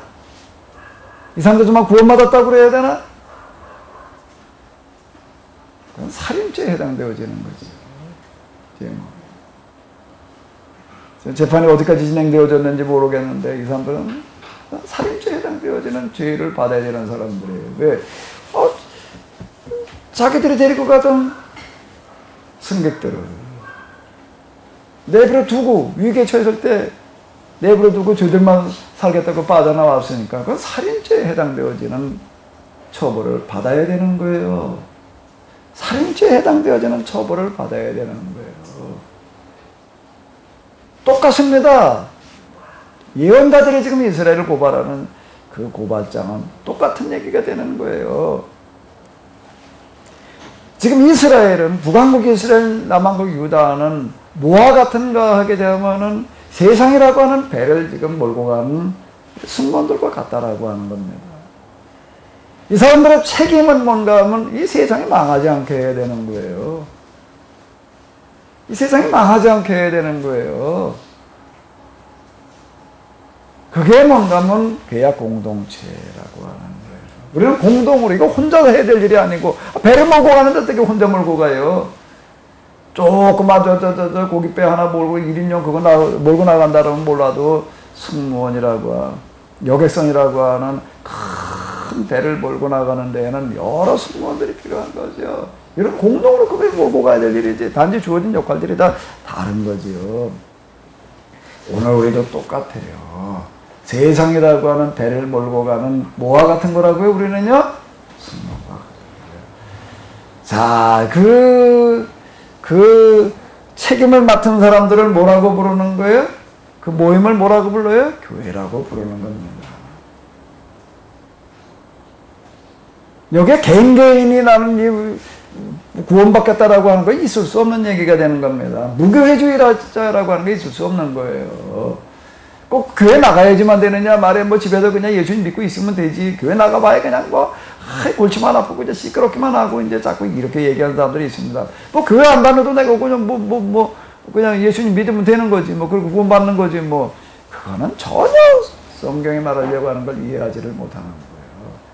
Speaker 1: 이 사람들 정말 구원받았다 그래야 되나? 그건 살인죄에 해당되어지는 거죠. 재판이 어디까지 진행되어졌는지 모르겠는데 이 사람들은 살인죄에 해당되어지는 죄를 받아야 되는 사람들이에요. 왜? 자기들이 데리고 가던 승객들을 내버려 두고 위기에 처했을 때 내버려 두고 저들만 살겠다고 빠져나왔으니까 그건 살인죄에 해당되어지는 처벌을 받아야 되는 거예요. 살인죄에 해당되어지는 처벌을 받아야 되는 거예요. 똑같습니다. 예언자들이 지금 이스라엘을 고발하는 그 고발장은 똑같은 얘기가 되는 거예요. 지금 이스라엘은 북왕국 이스라엘, 남왕국 유다는 뭐와 같은가 하게 되면은 세상이라고 하는 배를 지금 몰고 가는 승무원들과 같다라고 하는 겁니다. 이 사람들의 책임은 뭔가 하면 이 세상이 망하지 않게 해야 되는 거예요. 이 세상이 망하지 않게 해야 되는 거예요. 그게 뭔가 하면 계약 공동체라고 하는 거예요. 우리는 공동으로, 이거 혼자 해야 될 일이 아니고, 배를 몰고 가는데 어떻게 혼자 몰고 가요? 조그만 고깃배 하나 몰고 1인용 그거 몰고 나간다면 몰라도 승무원이라고 여객선이라고 하는 큰 배를 몰고 나가는 데에는 여러 승무원들이 필요한 거죠. 이런 공동으로 그걸 몰고 가야 될 일이지. 단지 주어진 역할들이 다 다른 거지요. 오늘 우리도 똑같아요. 세상이라고 하는 배를 몰고 가는 뭐와 같은 거라고요? 우리는요? 승무원과 같은 거예요. 자, 그 책임을 맡은 사람들을 뭐라고 부르는 거예요? 그 모임을 뭐라고 불러요? 교회라고 부르는 겁니다. 여기에 개인이 나는 구원받겠다라고 하는 거 있을 수 없는 얘기가 되는 겁니다. 무교회주의라고 하는 게 있을 수 없는 거예요. 꼭 교회 나가야지만 되느냐 말에 뭐 집에서 그냥 예수님 믿고 있으면 되지. 교회 나가봐야 그냥 뭐 골치만 아프고 이제 시끄럽기만 하고 이제 자꾸 이렇게 얘기하는 사람들이 있습니다. 뭐 교회 안 다녀도 내가 그냥 그냥 예수님 믿으면 되는 거지. 뭐 그리고 구원받는 거지. 뭐 그거는 전혀 성경이 말하려고 하는 걸 이해하지를 못하는 거예요.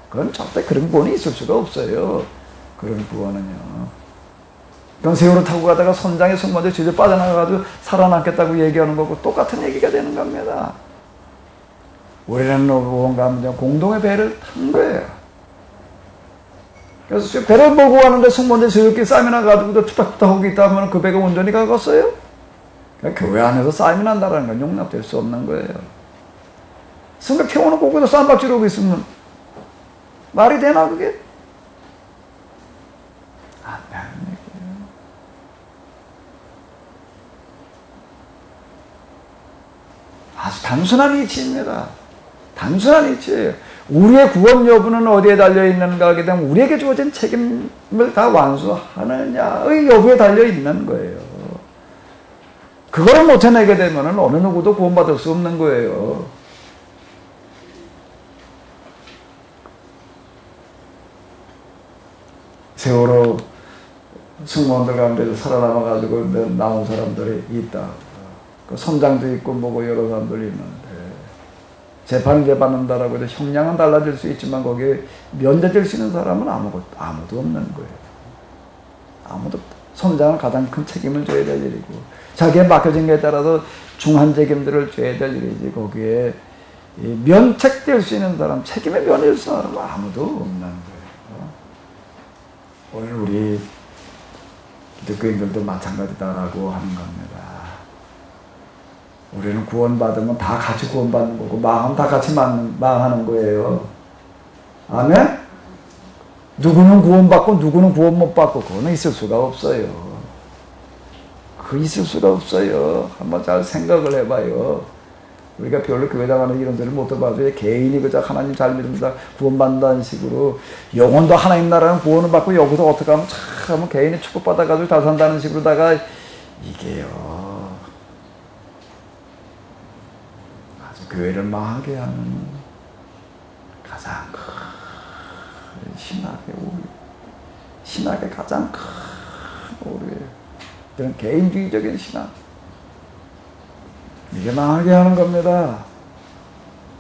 Speaker 1: 그건 절대 그런 구원이 있을 수가 없어요. 그런 구원은요. 그건 세월을 타고 가다가 선장의 승무원들 뒤져 빠져나가가지고 살아남겠다고 얘기하는 거고 똑같은 얘기가 되는 겁니다. 우리는 뭔가 하면 공동의 배를 탄 거예요. 그래서 배를 몰고 가는데 승무원들 저렇게 쌈이나 가지고 투닥투닥 하고 있다면 그 배가 온전히 가겠어요? 그러니까 교회 안에서 쌈이 난다는 건 용납될 수 없는 거예요. 승객 태워놓고 거기서 쌈박질 하고 있으면 말이 되나 그게? 안 되는 얘기예요. 아주 단순한 이치입니다. 단순한 이치예요. 우리의 구원 여부는 어디에 달려있는가 하게 되면 우리에게 주어진 책임을 다 완수하느냐의 여부에 달려있는 거예요. 그거를 못 해내게 되면 어느 누구도 구원받을 수 없는 거예요. 세월호 승무원들 가운데서 살아남아가지고 나온 사람들이 있다. 그 선장도 있고 뭐고 여러 사람들이 있는데 재판을 받는다라고 해서 형량은 달라질 수 있지만 거기에 면제될 수 있는 사람은 아무도 없는 거예요. 아무도 없다. 선장은 가장 큰 책임을 져야 될 일이고 자기에 맡겨진 것에 따라서 중한 책임들을 져야 될 일이지 거기에 면책될 수 있는 사람, 책임에 면할 수 있는 사람은 아무도 없는 거예요. 오늘 우리 기독교인들도 마찬가지다라고 하는 겁니다. 우리는 구원받으면 다 같이 구원받는 거고 망하면 다 같이 망하는 거예요. 아멘? 누구는 구원받고 누구는 구원 못 받고 그거는 있을 수가 없어요. 그 있을 수가 없어요. 한번 잘 생각을 해봐요. 우리가 별로 교회 나가는 이런 데를 못 들어봐도 개인이 그저 하나님 잘 믿습니다 구원받는다는 식으로 영혼도 하나님 나라는 구원을 받고 여기서 어떻게 하면 참 개인이 축복받아가지고 다 산다는 식으로다가 이게요 아주 교회를 망하게 하는 가장 큰 신학의 가장 큰 오류예요. 이런 개인주의적인 신학 이게 망하게 하는 겁니다.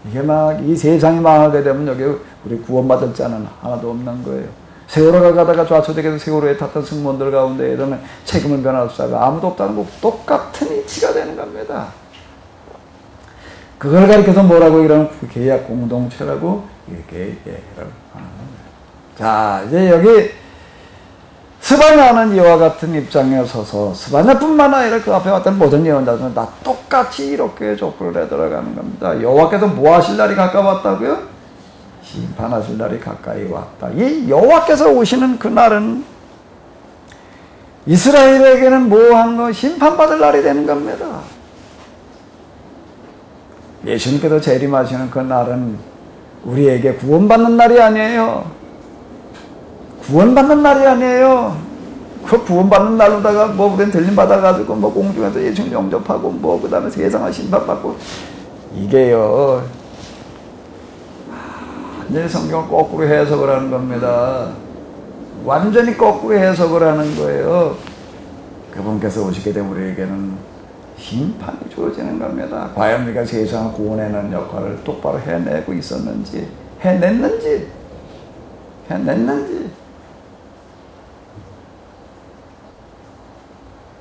Speaker 1: 이 세상이 망하게 되면 여기 우리 구원받을 자는 하나도 없는 거예요. 세월호가 가다가 좌초되게 세월호에 탔던 승무원들 가운데 이러면 책임을 변할 자가 아무도 없다는 거 똑같은 이치가 되는 겁니다. 그걸 가리켜서 뭐라고 이런 계약 공동체라고 이렇게 얘기를 하는 겁니다. 자, 이제 여기 스바냐는 이와 같은 입장에 서서 스바냐뿐만 아니라 그 앞에 왔던 모든 예언자들은 다 똑같이 이렇게 족구를 해 들어가는 겁니다. 여호와께서 뭐 하실 날이 가까웠다고요? 심판하실 날이 가까이 왔다. 이 여호와께서 오시는 그 날은 이스라엘에게는 뭐한 거 심판받을 날이 되는 겁니다. 예수님께서 재림하시는 그 날은 우리에게 구원받는 날이 아니에요. 구원받는 날이 아니에요. 그 구원받는 날로다가 뭐 우리는 들림 받아가지고 뭐 공중에서 예수님 영접하고 뭐 그 다음에 세상을 심판받고 이게요. 완전히 성경을 거꾸로 해석을 하는 겁니다. 완전히 거꾸로 해석을 하는 거예요. 그분께서 오시게 되면 우리에게는 심판이 주어지는 겁니다. 과연 우리가 세상을 구원해내는 역할을 똑바로 해내고 있었는지, 해냈는지.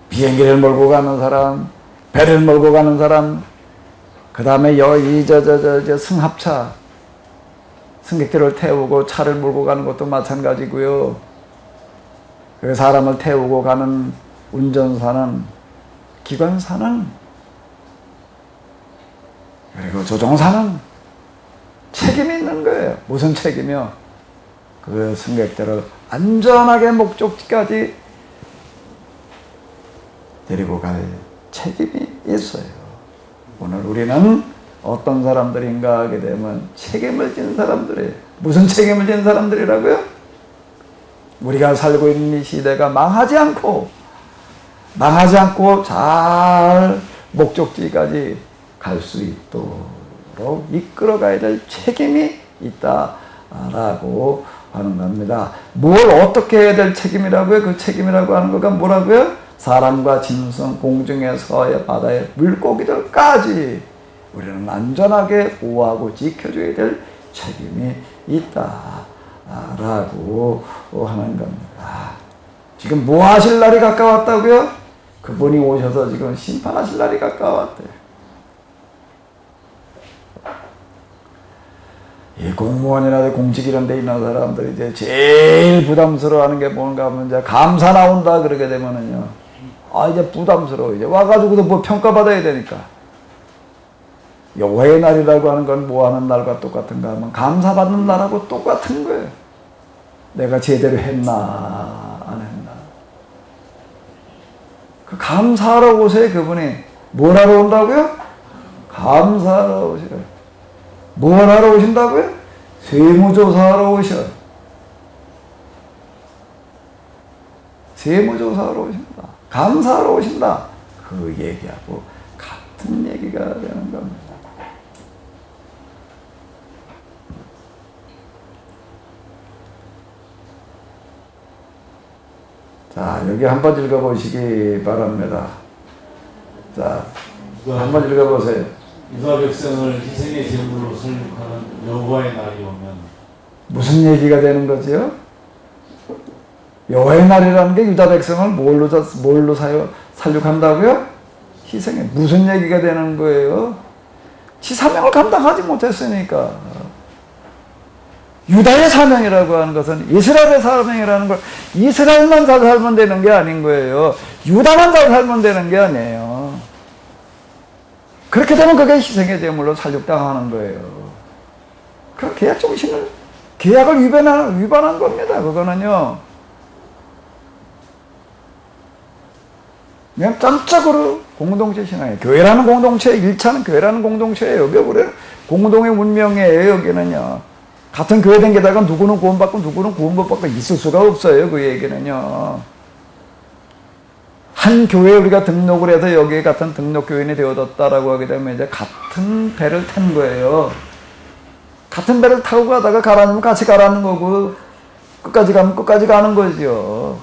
Speaker 1: 비행기를 몰고 가는 사람, 배를 몰고 가는 사람, 그 다음에 승합차, 승객들을 태우고 차를 몰고 가는 것도 마찬가지고요. 그 사람을 태우고 가는 운전사는, 기관사는, 그리고 조종사는 책임이 있는 거예요. 무슨 책임이요? 그 승객들을 안전하게 목적지까지 데리고 갈 책임이 있어요. 오늘 우리는 어떤 사람들인가 하게 되면 책임을 지는 사람들이에요. 무슨 책임을 지는 사람들이라고요? 우리가 살고 있는 이 시대가 망하지 않고 잘 목적지까지 갈 수 있도록 이끌어가야 될 책임이 있다라고 하는 겁니다. 뭘 어떻게 해야 될 책임이라고요? 그 책임이라고 하는 거가 뭐라고요? 사람과 짐승, 공중에서의 바다의 물고기들까지 우리는 안전하게 보호하고 지켜줘야 될 책임이 있다라고 하는 겁니다. 지금 뭐 하실 날이 가까웠다고요? 그분이 오셔서 지금 심판하실 날이 가까웠대요. 이 공무원이나 공직 이런 데 있는 사람들이 이제 제일 부담스러워하는 게 뭔가 하면 이제 감사 나온다 그러게 되면은요. 이제 부담스러워. 이제 와가지고도 뭐 평가받아야 되니까. 여호와의 날이라고 하는 건 뭐 하는 날과 똑같은가 하면 감사받는 날하고 똑같은 거예요. 내가 제대로 했나, 안 했나. 그 감사하러 오세요, 그분이. 뭘 하러 온다고요? 감사하러 오시래요. 뭘 하러 오신다고요? 세무조사하러 오셔. 세무조사하러 오신다. 감사하러 오신다. 그 얘기하고 같은 얘기가 되는 겁니다. 자, 여기 한번 읽어보시기 바랍니다. 자, 한번 읽어보세요.
Speaker 2: 유다 백성을 희생의 제물로 설립하는 여호와의 날이 오면
Speaker 1: 무슨 얘기가 되는 거지요? 여호와의 날이라는 게 유다 백성을 뭘로 살육한다고요? 희생에 무슨 얘기가 되는 거예요? 지 사명을 감당하지 못했으니까. 유다의 사명이라고 하는 것은 이스라엘의 사명이라는 걸 이스라엘만 잘 살면 되는 게 아닌 거예요. 유다만 잘 살면 되는 게 아니에요. 그렇게 되면 그게 희생의 제물로 살육당하는 거예요. 그 계약 정신을, 계약을 위반한 겁니다. 그거는요. 그냥 짠짝으로 공동체 신앙이에요. 교회라는 공동체, 1차는 교회라는 공동체예요. 여기 우리는 공동의 문명이에요. 여기는요. 같은 교회 된 게다가 누구는 구원받고 누구는 구원 못 받고 있을 수가 없어요. 그 얘기는요. 한 교회에 우리가 등록을 해서 여기에 같은 등록교인이 되어졌다라고 하게 되면 이제 같은 배를 탄 거예요. 같은 배를 타고 가다가 가라앉으면 같이 가라는 거고, 끝까지 가면 끝까지 가는 거죠.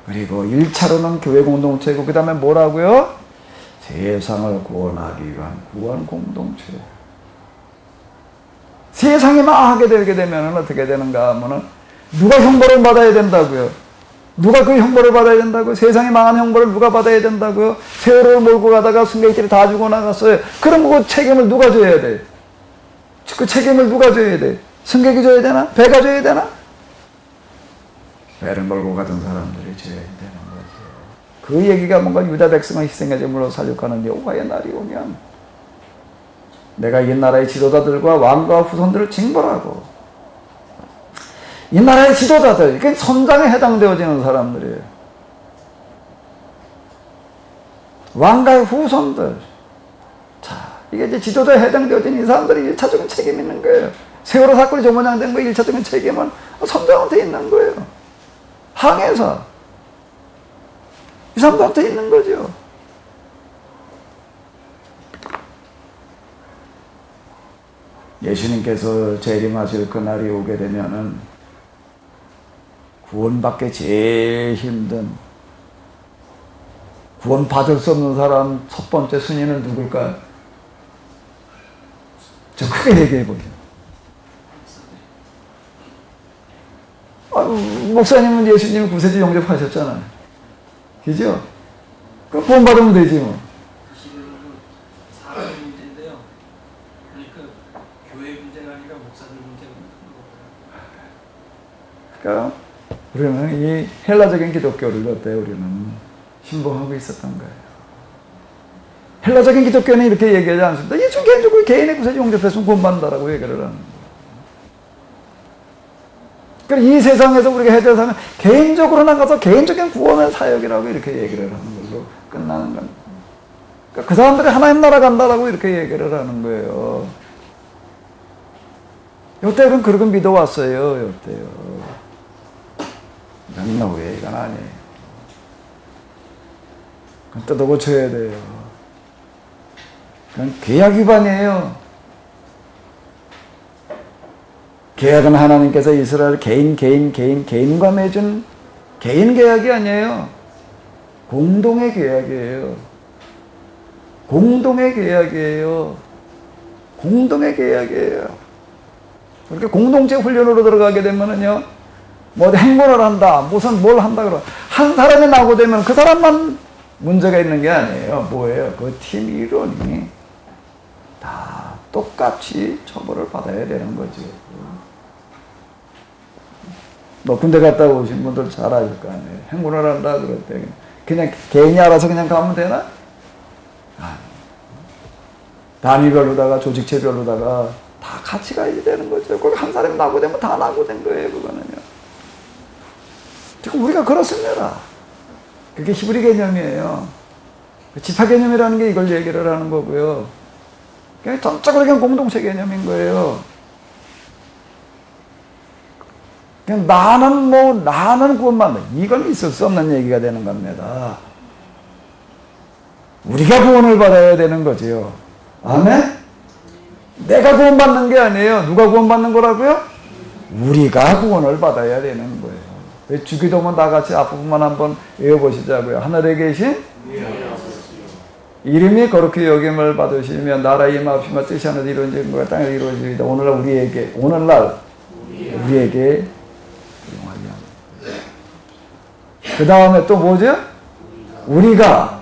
Speaker 1: 그리고 1차로는 교회 공동체고, 그 다음에 뭐라고요? 세상을 구원하기 위한 구원 공동체. 세상이 망하게 되게 되면 어떻게 되는가 하면은, 누가 형벌을 받아야 된다고요? 누가 그 형벌을 받아야 된다고요? 세상이 망한 형벌을 누가 받아야 된다고요? 세월을 몰고 가다가 승객들이 다 죽어 나갔어요. 그럼 그 책임을 누가 져야 돼? 그 책임을 누가 져야 돼? 승객이 져야 되나? 배가 져야 되나? 배를 몰고 가던 사람들이 죄인이 되는 거죠. 그 얘기가 뭔가 유다 백성을 희생의 제물로 살육하는 여호와의 날이 오면 내가 이 나라의 지도자들과 왕과 후손들을 징벌하고, 이 나라의 지도자들, 이게 선장에 해당되어지는 사람들이에요. 왕가의 후손들. 자, 이게 이제 지도자에 해당되어지는 이 사람들이 1차적인 책임이 있는 거예요. 세월호 사건이 조모양된 거 1차적인 책임은 선장한테 있는 거예요. 항해사. 이 사람들한테 있는 거죠. 예수님께서 재림하실 그날이 오게 되면은 구원받기 제일 힘든, 구원받을 수 없는 사람 첫 번째 순위는 누굴까요? 저 크게 얘기해 보죠. 목사님은 예수님 구세주 영접하셨잖아요. 그죠? 그럼 구원받으면 되지 뭐.
Speaker 3: 사람의 문제인데요. 그러니까 교회 문제가 아니라 목사들 문제가 있는 거예요.
Speaker 1: 그러니까 우리는 이 헬라적인 기독교를 그때 우리는 신봉하고 있었던 거예요. 헬라적인 기독교는 이렇게 얘기하지 않습니다. 예수 개인적으로 개인의 구세주 영접했으면 구원받는다라고 얘기를 하는 거예요. 그러니까 이 세상에서 우리가 해야 될 사람은 개인적으로 나가서 개인적인 구원의 사역이라고 이렇게 얘기를 하는 걸로 끝나는 겁니다. 그러니까 그 사람들이 하나님 나라 간다라고 이렇게 얘기를 하는 거예요. 요때는 그렇게 믿어왔어요. 요때요. 명나후에 이건 아니에요. 그건 뜯어고쳐야 돼요. 그건 계약 위반이에요. 계약은 하나님께서 이스라엘 개인과 맺은 개인 계약이 아니에요. 공동의 계약이에요. 공동의 계약이에요. 공동의 계약이에요. 그렇게 공동체 훈련으로 들어가게 되면은요, 뭐 행군을 한다, 무슨 뭘 한다 그러, 한 사람이 나오게 되면 그 사람만 문제가 있는 게 아니에요. 뭐예요? 그 팀 일원이 다 똑같이 처벌을 받아야 되는 거죠. 뭐 군대 갔다 오신 분들 잘 알 거 아니에요. 행군을 한다 그럴 때 그냥 개인이 알아서 그냥 가면 되나? 단위별로다가 조직체별로다가 다 같이 가야 되는 거죠. 거기 한 사람이 나고 되면 다 나고 된 거예요. 그거는요. 지금 우리가 그렇습니다. 그게 히브리 개념이에요. 지파 개념이라는 게 이걸 얘기를 하는 거고요. 그냥 전적으로 그냥 공동체 개념인 거예요. 그냥 나는 구원받는다. 이건 있을 수 없는 얘기가 되는 겁니다. 우리가 구원을 받아야 되는 거지요. 아멘? 내가 구원받는 게 아니에요. 누가 구원받는 거라고요? 우리가 구원을 받아야 되는 거예요. 주기도문 다 같이 앞부분만 한번 외워보시자고요. 하늘에 계신 이름이 거룩히 여김을 받으시며 나라 임하옵시며 뜻이 하늘에 이루어진 것과 땅에 이루어지리이다. 오늘날 우리에게 용하게 합니다. 그 다음에 또 뭐죠? 우리가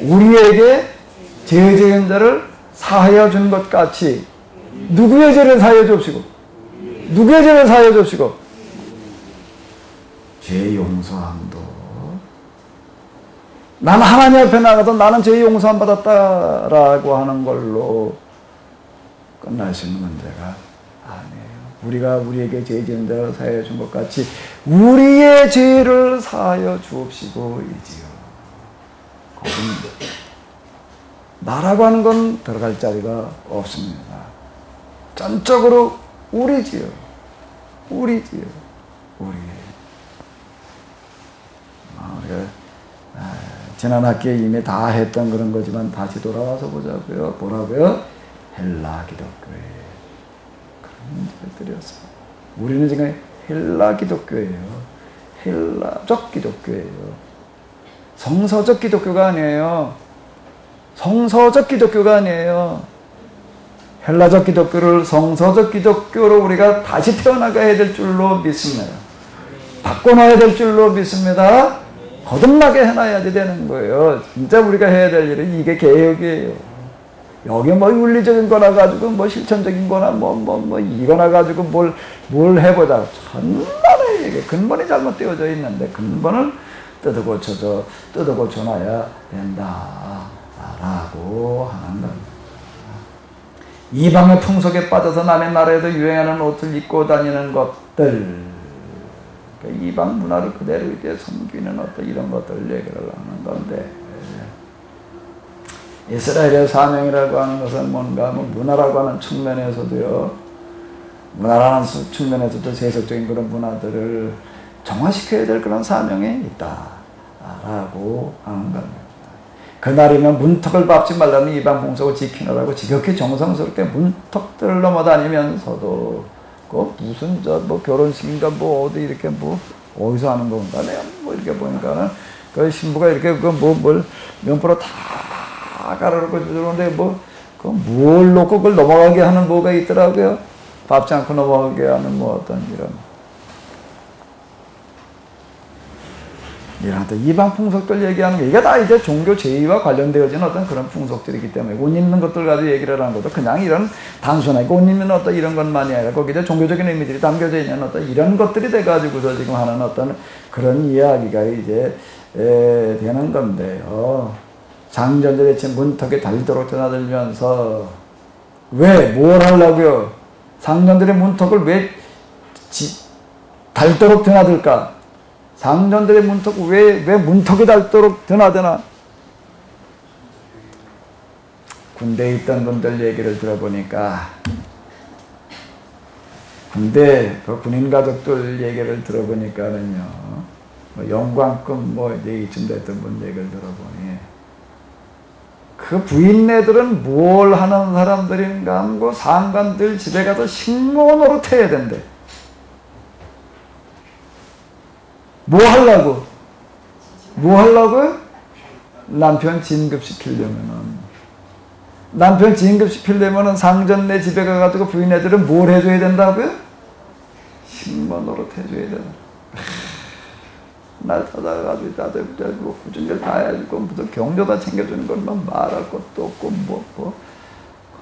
Speaker 1: 우리에게 죄 지은 자를 사하여 준 것 같이 누구의 죄를 사하여 줍시고 누구의 죄를 사하여 줍시고 죄 용서함도. 나는 하나님 앞에 나가서 나는 죄 용서함 받았다라고 하는 걸로 끝날 수 있는 문제가 아니에요. 우리가 우리에게 죄 지은 자를 사하여 준 것 같이 우리의 죄를 사하여 주옵시고이지요. 거기는 나라고 하는 건 들어갈 자리가 없습니다. 전적으로 우리지요. 우리지요. 우리. 지난 학기에 이미 다 했던 그런 거지만 다시 돌아와서 보자고요. 뭐라고요? 헬라 기독교에 그런 문제를 드렸어요. 우리는 지금 헬라 기독교예요. 헬라적 기독교예요. 성서적 기독교가 아니에요. 성서적 기독교가 아니에요. 헬라적 기독교를 성서적 기독교로 우리가 다시 태어나가야 될 줄로 믿습니다. 바꿔놔야 될 줄로 믿습니다. 거듭나게 해놔야 되는 거예요. 진짜 우리가 해야 될 일은 이게 개혁이에요. 여기 뭐 윤리적인 거나 가지고 뭐 실천적인 거나 뭐 이거나 가지고 뭘 해보자. 천만에 이게 근본이 잘못되어져 있는데 근본을 뜯어고쳐놔야 된다라고 하는 겁니다. 이방의 풍속에 빠져서 남의 나라에도 유행하는 옷을 입고 다니는 것들, 그러니까 이방 문화를 그대로 이제 섬기는 어떤 이런 것들을 얘기를 하는 건데, 이스라엘의 사명이라고 하는 것은 뭔가 문화라고 하는 측면에서도요, 문화라는 측면에서도 세속적인 그런 문화들을 정화시켜야 될 그런 사명이 있다라고 하는 겁니다. 그날이면 문턱을 밟지 말라는 이방 풍속을 지키느라고 지극히 정성스럽게 문턱들을 넘어다니면서도 그 무슨 결혼식인가 어디 이렇게 어디서 하는 건가 내가 이렇게 보니까는 그 신부가 이렇게 뭘 면포로 다 깔아놓고 들어오는데 뭘 놓고 그걸 넘어가게 하는 뭐가 있더라고요. 밟지 않고 넘어가게 하는 어떤 이런 어떤 이방 풍속들 얘기하는 게, 이게 다 이제 종교 제의와 관련되어진 어떤 그런 풍속들이기 때문에, 옷 입는 것들 가지고 얘기를 하는 것도 그냥 이런 단순하게 옷 입는 어떤 이런 것만이 아니라 거기에 이제 종교적인 의미들이 담겨져 있는 어떤 이런 것들이 돼가지고서 지금 하는 어떤 그런 이야기가 이제 되는 건데요. 장전들의 문턱에 달도록 드나들면서 뭘 하려고요? 상전들의 문턱을 왜 달도록 드나들까? 상전들의 문턱 왜 문턱이 닳도록 드나드나? 군대에 있던 분들 얘기를 들어보니까, 군대 그 군인 가족들 얘기를 들어보니까는요, 영광급 이제 이쯤 됐던 분 얘기를 들어보니, 그 부인네들은 뭘 하는 사람들인가 하고 상관들 집에 가서 식모 노릇해야 된대. 뭐 하려고요? 남편 진급시키려면은 상전네 집에 가가지고 부인애들은 뭘 해줘야 된다고요? 식모 노릇 해줘야 된다. 날 찾아가지고 나도 구준절 다 해주고 무슨 경조다 챙겨주는 것만 말할 것도 없고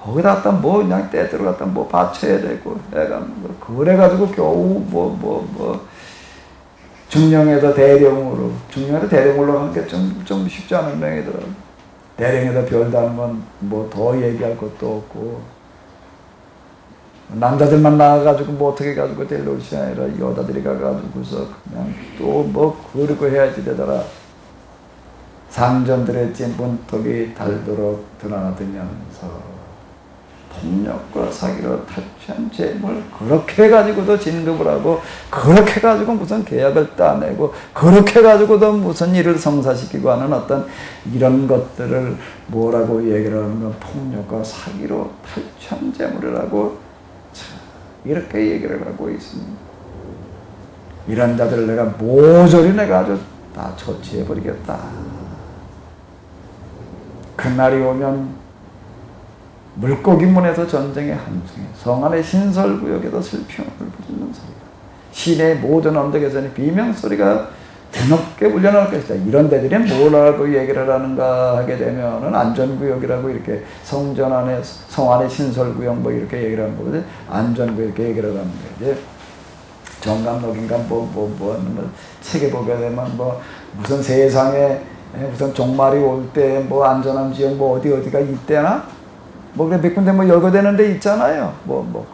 Speaker 1: 거기다 갖다 그냥 때 들어갔다 받쳐야 되고 해가 그래가지고 겨우 중령에서 대령으로 가는 게 좀 쉽지 않은 명이더라고. 대령에서 별다는 건 더 얘기할 것도 없고, 남자들만 나가가지고 어떻게 가지고 데려올 것이 아니라 여자들이 가가지고서 그냥 또 그러고 해야지 되더라. 상전들의 문턱이 닳도록 드나들면서 폭력과 사기로 탈취한 재물, 그렇게 해가지고도 진급을 하고, 그렇게 해가지고 무슨 계약을 따내고, 그렇게 해가지고도 무슨 일을 성사시키고 하는 어떤 이런 것들을 뭐라고 얘기를 하는 건 폭력과 사기로 탈취한 재물이라고 이렇게 얘기를 하고 있습니다. 이런 자들을 내가 모조리 내가 아주 다 처치해버리겠다. 그날이 오면 물고기문에서 전쟁의 함성이, 성 안의 신설구역에서 슬픔을 부르는 소리가, 시내의 모든 언덕에서는 비명소리가 드높게 울려나올 것이다. 이런 데들이 뭐라고 얘기를 하는가 하게 되면은 안전구역이라고 이렇게 성 안의 신설구역 이렇게 얘기를 하는 거거든요. 안전구역 이렇게 얘기를 하는 거예요. 정감록인가 책에 보게 되면 무슨 세상에 무슨 종말이 올 때 안전한 지역 어디가 있대나? 그래 몇 군데 열거되는 데 있잖아요.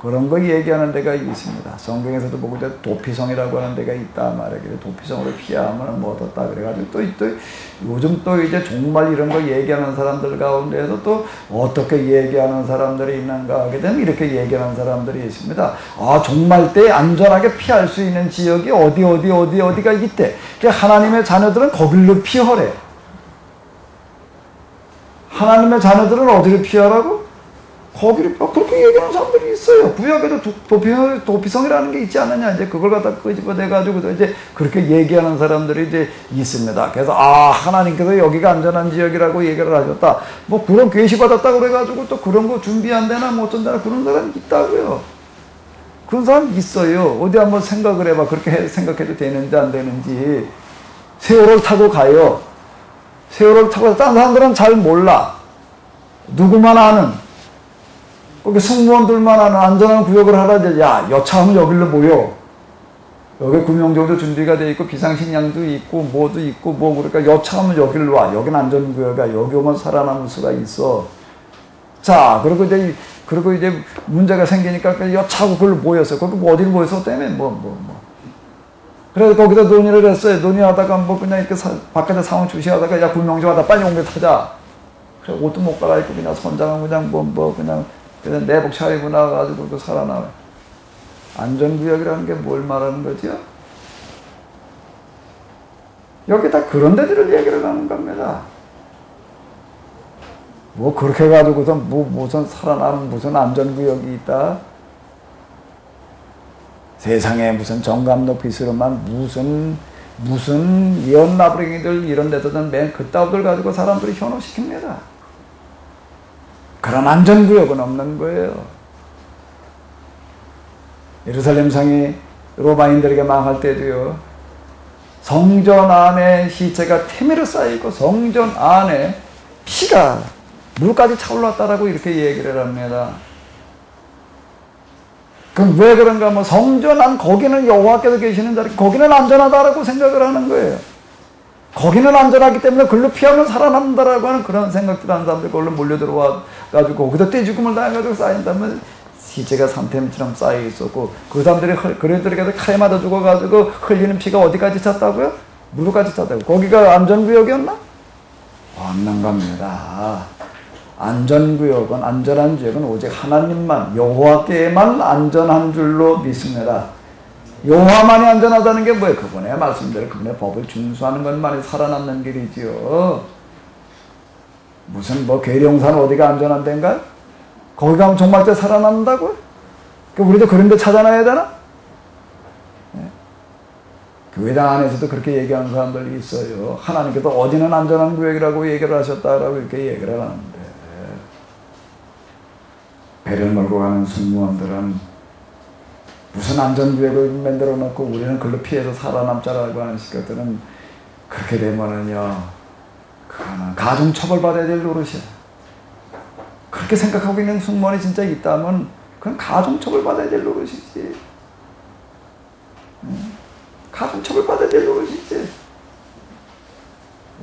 Speaker 1: 그런 거 얘기하는 데가 있습니다. 성경에서도 보고 도피성이라고 하는 데가 있다 말이에요. 도피성으로 피하면 얻었다 그래가지고 또 요즘 또 이제 종말 이런 거 얘기하는 사람들 가운데에도 또 어떻게 얘기하는 사람들이 있는가 하게 되면 이렇게 얘기하는 사람들이 있습니다. 종말 때 안전하게 피할 수 있는 지역이 어디가 있대. 하나님의 자녀들은 거길로 피하래. 하나님의 자녀들은 어디를 피하라고? 거기를 그렇게 얘기하는 사람들이 있어요. 구약에도 도피성이라는 게 있지 않느냐. 이제 그걸 갖다 끄집어내가지고 이제 그렇게 얘기하는 사람들이 이제 있습니다. 그래서 하나님께서 여기가 안전한 지역이라고 얘기를 하셨다. 그런 계시 받았다 그래가지고 또 그런 거 준비 안 되나 어쩐다나 그런 사람이 있다고요. 그런 사람 있어요. 어디 한번 생각을 해봐. 그렇게 생각해도 되는지 안 되는지. 세월을 타고 가요. 세월을 타고 다른 사람들은 잘 몰라. 누구만 아는, 거기 승무원들만 아는 안전한 구역을 하라지. 야, 여차하면 여기로 모여. 여기 구명정도 준비가 돼 있고 비상식량도 있고 뭐도 있고 뭐 그러니까 여차하면 여기로 와. 여긴 안전구역이야. 여기 오면 살아남을 수가 있어. 자, 그리고 이제 문제가 생기니까 여차하고 그걸로 모였어. 거기 뭐 어디로 모였어? 때문에 그래서 거기다 논의를 했어요. 논의하다가 뭐 그냥 이렇게 바깥에 상황 주시하다가 야, 구명정 하다 빨리 옮겨 타자. 그래, 옷도 못 갈아입고 그냥 선장은 그냥 그냥 내복 차리고 나가가지고 또 살아나와요. 안전구역이라는 게 뭘 말하는 거죠? 여기 다 그런 데들을 얘기를 하는 겁니다. 뭐 그렇게 해가지고서 무슨 살아나는 무슨 안전구역이 있다? 세상에 무슨 정감 높이스름한 무슨 연나부랭이들 이런 데서는 맨 그따위들 가지고 사람들이 현혹시킵니다. 그런 안전구역은 없는 거예요. 예루살렘 성이 로마인들에게 망할 때도요, 성전 안에 시체가 태미로 쌓여있고 성전 안에 피가 물까지 차올랐다라고 이렇게 얘기를 합니다. 그럼 왜 그런가? 뭐 성전 안, 거기는 여호와께서 계시는 자리, 거기는 안전하다라고 생각을 하는 거예요. 거기는 안전하기 때문에 글로 피하면 살아남는다라고 하는 그런 생각들 하는 사람들이 거기로 몰려 들어와 가지고 거기다 떼죽음을 당해가지고 쌓인다면 시체가 산태미처럼 쌓여 있었고 그 사람들이 그들에게 칼에 맞아 죽어가지고 흘리는 피가 어디까지 찼다고요? 무릎까지 찼다고. 거기가 안전구역이었나? 없는 겁니다. 안전구역은, 안전한 지역은 오직 하나님만, 여호와께만 안전한 줄로 믿습니다. 여호와만이 안전하다는 게 뭐예요? 그분의 말씀대로 그분의 법을 준수하는 것만이 살아남는 길이지요. 무슨 계룡산 어디가 안전한 데인가? 거기 가면 정말 때 살아남는다고요? 우리도 그런 데 찾아놔야 되나? 네. 교회당 안에서도 그렇게 얘기하는 사람들이 있어요. 하나님께서 어디는 안전한 구역이라고 얘기를 하셨다라고 이렇게 얘기를 하는데, 배를 몰고 가는 승무원들은 무슨 안전구역을 만들어 놓고 우리는 글로 피해서 살아남자라고 하는 것들은 그렇게 되면은요, 그거는 가중처벌받아야 될 노릇이야. 그렇게 생각하고 있는 승무원이 진짜 있다면 그건 가중처벌받아야 될 노릇이지. 가중처벌받아야 될 노릇이지.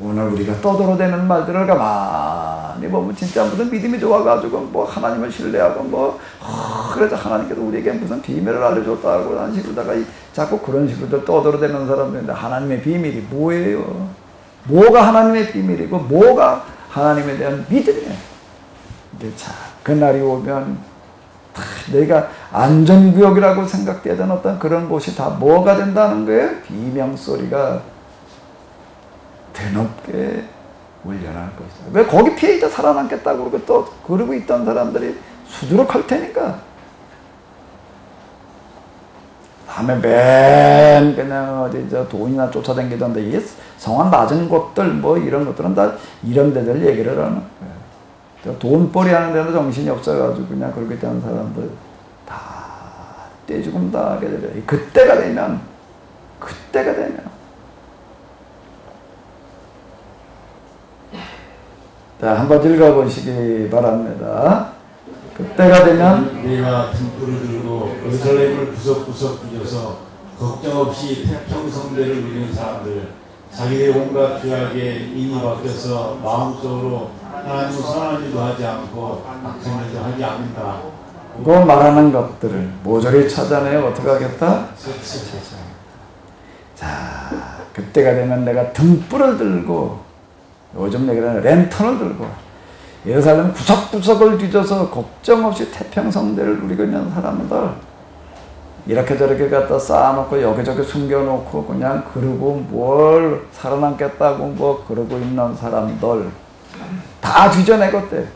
Speaker 1: 오늘 우리가 떠들어대는 말들을 가만히 보면 진짜 무슨 믿음이 좋아가지고 하나님을 신뢰하고 그래서 하나님께서 우리에게 무슨 비밀을 알려줬다고 하는 식으로다가 자꾸 그런 식으로 떠들어대는 사람들인데, 하나님의 비밀이 뭐예요? 뭐가 하나님의 비밀이고 뭐가 하나님에 대한 믿음이에요? 자, 그날이 오면 다 내가 안전구역이라고 생각되던 어떤 그런 곳이 다 뭐가 된다는 거예요? 비명소리가 드높게 울려날 것이다. 왜 거기 피해 있다 살아남겠다고 그러고 또 그러고 있던 사람들이 수두룩할 테니까. 다음에 맨 그냥 어디 돈이나 쫓아다니던데 이 성한 낮은 곳들 이런 것들은 다 이런 데들 얘기를 하는 거예요. 돈벌이 하는 데도 정신이 없어가지고 그냥 그렇게 되는 사람들 다 떼죽음 다 하게 되죠. 그때가 되면 자, 한번 읽어보시기 바랍니다. 그때가 되면
Speaker 2: 내가 등불을 들고 예루살렘을 구석구석 뒤져서 걱정 없이 태평성대를 누리는 사람들, 자기의 온갖 죄악에 인이 바뀌어서 마음속으로 하나님을 선하지도 하지 않고 악행을 하지 않는다.
Speaker 1: 그거 말하는 것들을 모조리 찾아내어 어떻게 하겠다? 자, 그때가 되면 내가 등불을 들고, 요즘 얘기는 랜턴을 들고 예루살렘 구석구석을 뒤져서 걱정 없이 태평성대를 누리고 있는 사람들, 이렇게 저렇게 갖다 쌓아놓고 여기저기 숨겨놓고 그냥 그러고 뭘 살아남겠다고 그러고 있는 사람들 다 뒤져내겠대.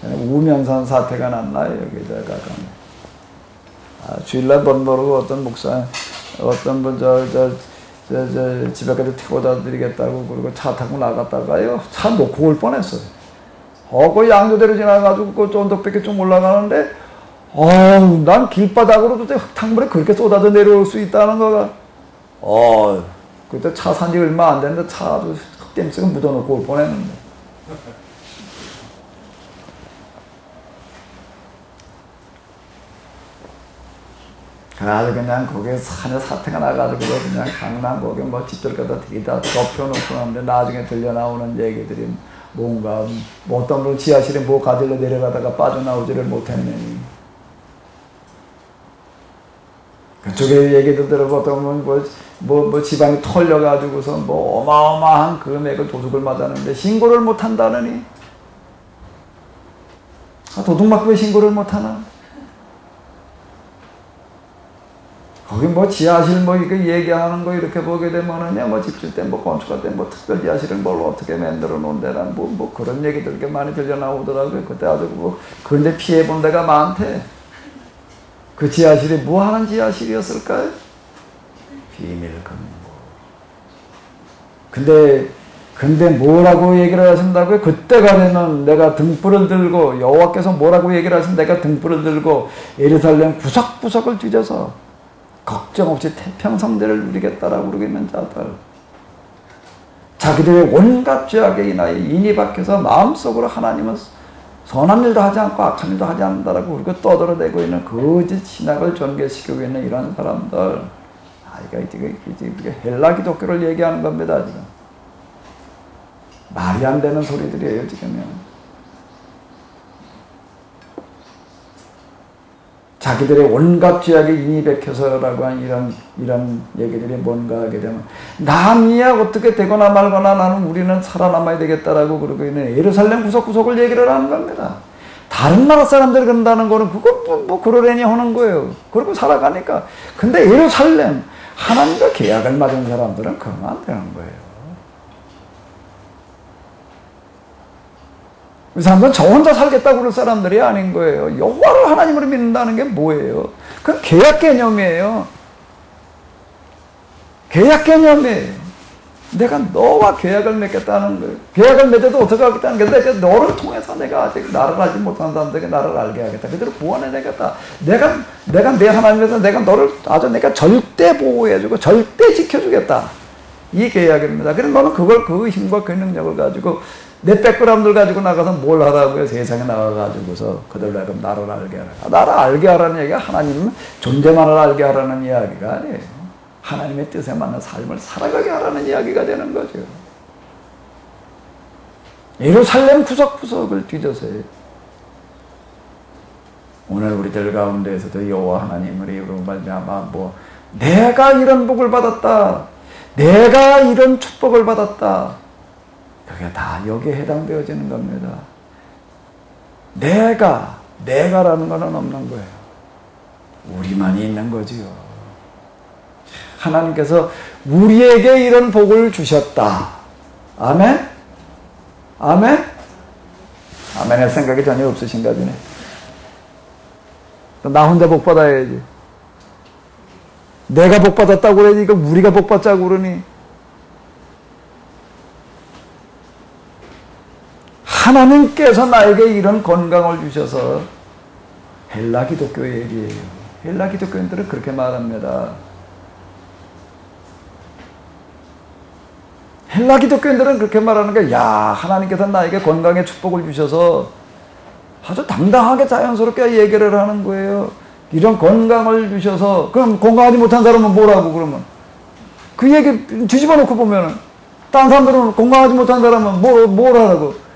Speaker 1: 우면산 사태가 났나요? 여기다가 주일날 번 모르고 어떤 목사 어떤 분 집에까지 태워다 드리겠다고 그러고 차 타고 나갔다가요, 차 놓고 올 뻔했어요. 그 양조대로 지나가지고 그 쫀득밖에 좀 올라가는데 난 길바닥으로도 흙탕물이 그렇게 쏟아져 내려올 수 있다는 거가, 그때 차 산지 얼마 안 됐는데 차 아주 흙댐스가 묻어놓고 올 뻔했는데. 아주 그냥 거기에 산에 사태가 나가지고 그냥 강남 거기 뭐 집들 갖다 되게 다 덮여놓고 하는데 나중에 들려 나오는 얘기들이 뭔가 뭐 어떤 분은 지하실에 뭐 가지러 내려가다가 빠져나오지를 못했네. 그쪽에 얘기도 들어보면 뭐 집안이 털려가지고서 뭐 어마어마한 금액을 도둑을 맞았는데 신고를 못한다느니. 도둑 맞고 왜 신고를 못하나? 거기 뭐 지하실 뭐 이거 얘기하는 거 이렇게 보게 되면은요, 뭐 집질 때 뭐 건축할 때 뭐 특별 지하실을 뭘 어떻게 만들어 놓은 데란 뭐 그런 얘기들 이렇게 많이 들려 나오더라고요. 그때 아주 뭐 그런데 피해 본 데가 많대. 그 지하실이 뭐 하는 지하실이었을까요? 비밀 금고. 근데 뭐라고 얘기를 하신다고요? 그때가 되면 내가 등불을 들고 여호와께서 뭐라고 얘기를 하신 내가 등불을 들고 예루살렘 구석구석을 뒤져서 걱정 없이 태평성대를 누리겠다라고 그러겠는 자들. 자기들의 온갖 죄악에 인하여 인이 박혀서 마음속으로 하나님은 선한 일도 하지 않고 악한 일도 하지 않는다라고 그렇게 떠들어대고 있는 거짓 신학을 전개시키고 있는 이런 사람들. 이게 헬라 기독교를 얘기하는 겁니다, 지금. 말이 안 되는 소리들이에요, 지금요. 자기들의 온갖 죄악에 인이 박혀서라고 하는 이런 얘기들이 뭔가 하게 되면 남이야 어떻게 되거나 말거나 나는 우리는 살아남아야 되겠다라고 그러고 있는 예루살렘 구석구석을 얘기를 하는 겁니다. 다른 나라 사람들이 그런다는 거는 그건 뭐 그러려니 하는 거예요. 그러고 살아가니까. 근데 예루살렘 하나님과 계약을 맺은 사람들은 그러면 안 되는 거예요. 이 사람들은 저 혼자 살겠다고 그럴 사람들이 아닌 거예요. 여호와를 하나님으로 믿는다는 게 뭐예요? 그건 계약 개념이에요. 계약 개념이에요. 내가 너와 계약을 맺겠다는 거예요. 계약을 맺어도 어떻게 하겠다는 게 내가 너를 통해서 내가 아직 나를 알지 못하는 사람들에게 나를 알게 하겠다. 그대로 구원해내겠다. 내가 내 하나님에서 내가 너를 아주 내가 절대 보호해주고 절대 지켜주겠다. 이 계약입니다. 그래서 너는 그걸 그 힘과 그 능력을 가지고 내 백그라운드를 가지고 나가서 뭘 하라고요? 세상에 나가가지고서 그들로 하여금 나를 알게 하라. 나를 알게 하라는 얘기가 하나님 존재만을 알게 하라는 이야기가 아니에요. 하나님의 뜻에 맞는 삶을 살아가게 하라는 이야기가 되는 거죠. 예루살렘 구석구석을 뒤져서요. 오늘 우리들 가운데에서도 여호와 하나님을 이루어 말미암아 내가 이런 복을 받았다. 내가 이런 축복을 받았다. 그게 다 여기에 해당되어지는 겁니다. 내가라는 거는 없는 거예요. 우리만이 있는 거지요. 하나님께서 우리에게 이런 복을 주셨다. 아멘? 아멘? 아멘의 생각이 전혀 없으신가 보네. 나 혼자 복 받아야지. 내가 복 받았다고 그러니 이거 우리가 복 받자고 그러니. 하나님께서 나에게 이런 건강을 주셔서 헬라 기독교 얘기예요. 헬라 기독교인들은 그렇게 말합니다. 헬라 기독교인들은 그렇게 말하는 게, 야, 하나님께서 나에게 건강의 축복을 주셔서 아주 당당하게 자연스럽게 얘기를 하는 거예요. 이런 건강을 주셔서, 그럼 건강하지 못한 사람은 뭐라고 그러면? 그 얘기 뒤집어 놓고 보면은, 딴 사람들은 건강하지 못한 사람은 뭘 하라고?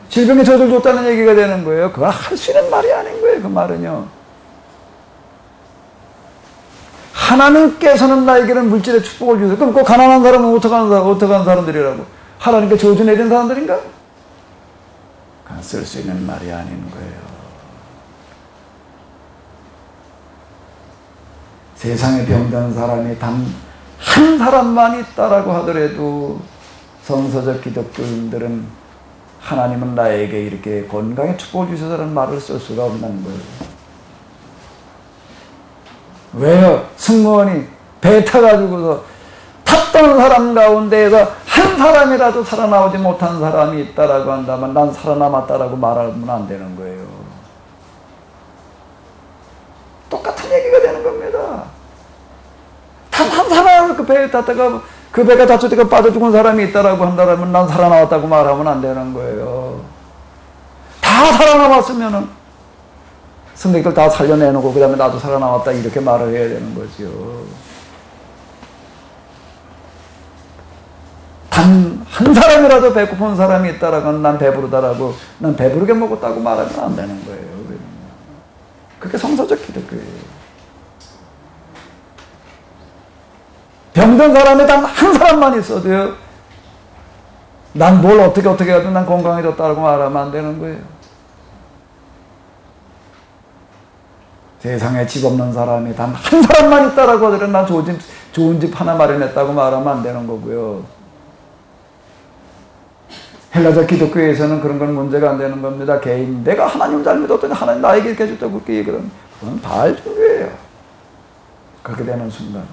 Speaker 1: 질병에 저절 줬다는 얘기가 되는 거예요. 그걸 할 수 있는 말이 아닌 거예요, 그 말은요. 하나님께서는 나에게는 물질의 축복을 주세요. 그럼 그 가난한 사람은 어떻게 하는 사람들이라고? 하나님께 저주 내린 사람들인가? 그건 쓸 수 있는 말이 아닌 거예요. 세상에 병든 사람이 단 한 사람만 있다라고 하더라도 성서적 기독교인들은 하나님은 나에게 이렇게 건강의 축복을 주셔서라는 말을 쓸 수가 없는 거예요. 왜요? 승무원이 배 타가지고서 탔던 사람 가운데에서 한 사람이라도 살아나오지 못한 사람이 있다라고 한다면 난 살아남았다라고 말하면 안 되는 거예요. 똑같은 얘기가 되는 겁니다. 단 한 사람 그 배에 탔다가 그 배가 닫힐 때가 빠져 죽은 사람이 있다라고 한다면 난 살아나왔다고 말하면 안 되는 거예요. 다 살아남았으면은 승객들 다 살려내놓고 그 다음에 나도 살아남았다 이렇게 말을 해야 되는 거죠. 단 한 사람이라도 배고픈 사람이 있다라고 난 배부르다라고 난 배부르게 먹었다고 말하면 안 되는 거예요. 그게 성서적 기독교예요. 병든 사람이 단 한 사람만 있어도요, 난 뭘 어떻게 하든 난 건강해졌다고 말하면 안 되는 거예요. 세상에 집 없는 사람이 단 한 사람만 있다라고 하더라도 난 좋은 집 하나 마련했다고 말하면 안 되는 거고요. 헬라적 기독교에서는 그런 건 문제가 안 되는 겁니다. 개인, 내가 하나님 잘 믿었더니 하나님 나에게 이렇게 해줬다고 그렇게 얘기하면 그건 바알종교예요. 그렇게 되는 순간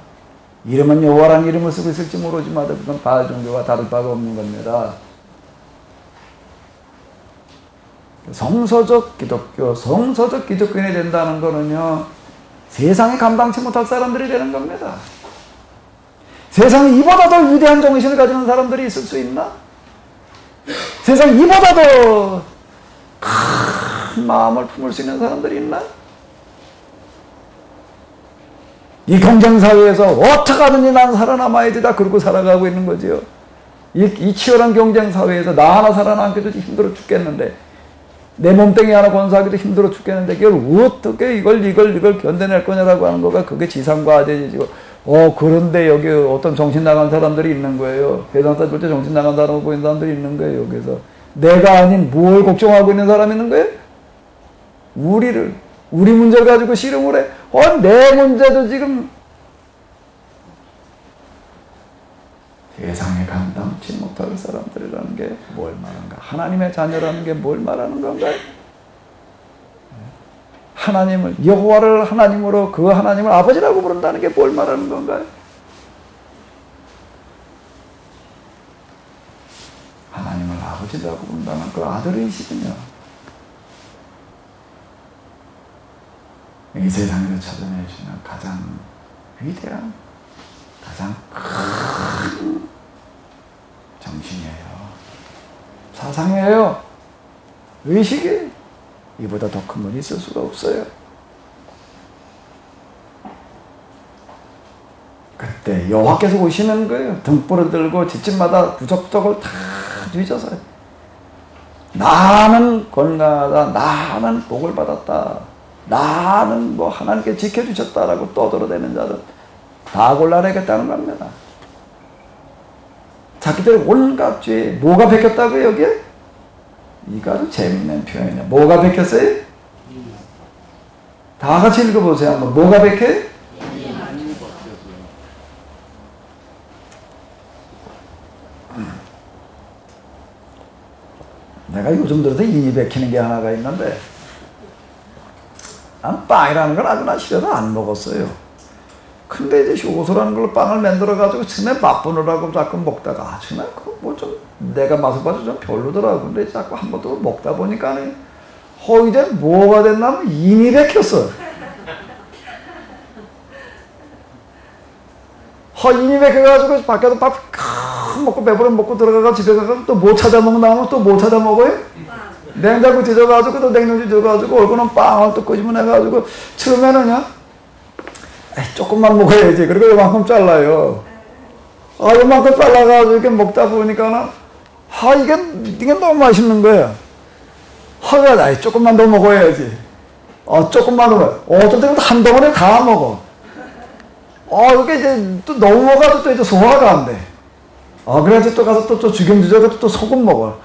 Speaker 1: 이름은 여호와라는 이름을 쓰고 있을지 모르지만 그건 바알종교와 다를 바가 없는 겁니다. 성서적 기독교, 성서적 기독교인이 된다는 거는요, 세상에 감당치 못할 사람들이 되는 겁니다. 세상에 이보다 더 위대한 정신을 가지는 사람들이 있을 수 있나? 세상에 이보다 더 큰 마음을 품을 수 있는 사람들이 있나? 이 경쟁사회에서 어떻게 하든지 난 살아남아야지 다 그러고 살아가고 있는 거지요. 이 치열한 경쟁사회에서 나 하나 살아남기도 힘들어 죽겠는데, 내 몸뚱이 하나 건사하기도 힘들어 죽겠는데 이걸 어떻게 이걸 견뎌낼 거냐라고 하는 거가 그게 지상과제지고, 그런데 여기 어떤 정신 나간 사람들이 있는 거예요. 회장사 볼 때 정신 나간 사람을 보이는 사람들이 있는 거예요. 여기서 내가 아닌 뭘 걱정하고 있는 사람이 있는 거예요? 우리 문제를 가지고 씨름을 해. 내 문제도 지금 세상에 감당치 못할 사람들이라는 게 뭘 말하는가? 하나님의 자녀라는 게 뭘 말하는 건가요? 하나님을, 여호와를 하나님으로, 그 하나님을 아버지라고 부른다는 게 뭘 말하는 건가요? 하나님을 아버지라고 부른다는 그 아들이시군요. 이 세상에서 찾아내주는 가장 위대한, 가장 큰 정신이에요. 사상이에요. 의식이 이보다 더 큰 분이 있을 수가 없어요. 그때 여호와께서 오시는 거예요. 등불을 들고 집집마다 부적적을 다 뒤져서 나는 건강하다, 나는 복을 받았다, 나는 뭐 하나님께 지켜주셨다라고 떠들어대는 자들 다 골라내겠다는 겁니다. 자기들 온갖 죄, 뭐가 베꼈다고요 여기에? 이거 아주 재밌는 표현이에요. 뭐가 베꼈어요? 다 같이 읽어보세요. 한번. 뭐가 베껴요? 내가 요즘 들어서 인이 베끼는 게 하나가 있는데, 난 빵이라는 걸 아주 나 싫어서 안 먹었어요. 근데 이제 효소라는 걸로 빵을 만들어가지고 처음에 맛보느라고 자꾸 먹다가 아주 나 그거 뭐 좀 내가 맛을 봐도 좀 별로더라고. 근데 자꾸 한 번 더 먹다 보니까 이제 뭐가 됐냐면 인이 베꼈어. 인이 베껴가지고 밖에서 밥 먹고 배부르 먹고 들어가가 집에 가서 또 뭐 찾아 먹나면 또 뭐 찾아 먹어요? 냉장고 뒤져가지고 또 냉장고 뒤져가지고 얼굴은 빵을 또 끄집어내가지고 처음에는요, 조금만 먹어야지. 그리고 이만큼 잘라요. 이만큼 잘라가지고 이렇게 먹다 보니까는 이게 너무 맛있는 거예요. 조금만 더 먹어야지. 조금만 더 먹어. 어쩔 때는 한 덩어리 다 먹어. 이게 이제 또 너무 먹어도 또 이제 소화가 안 돼. 그래서 또 가서 또 죽임주저가 또 소금 먹어.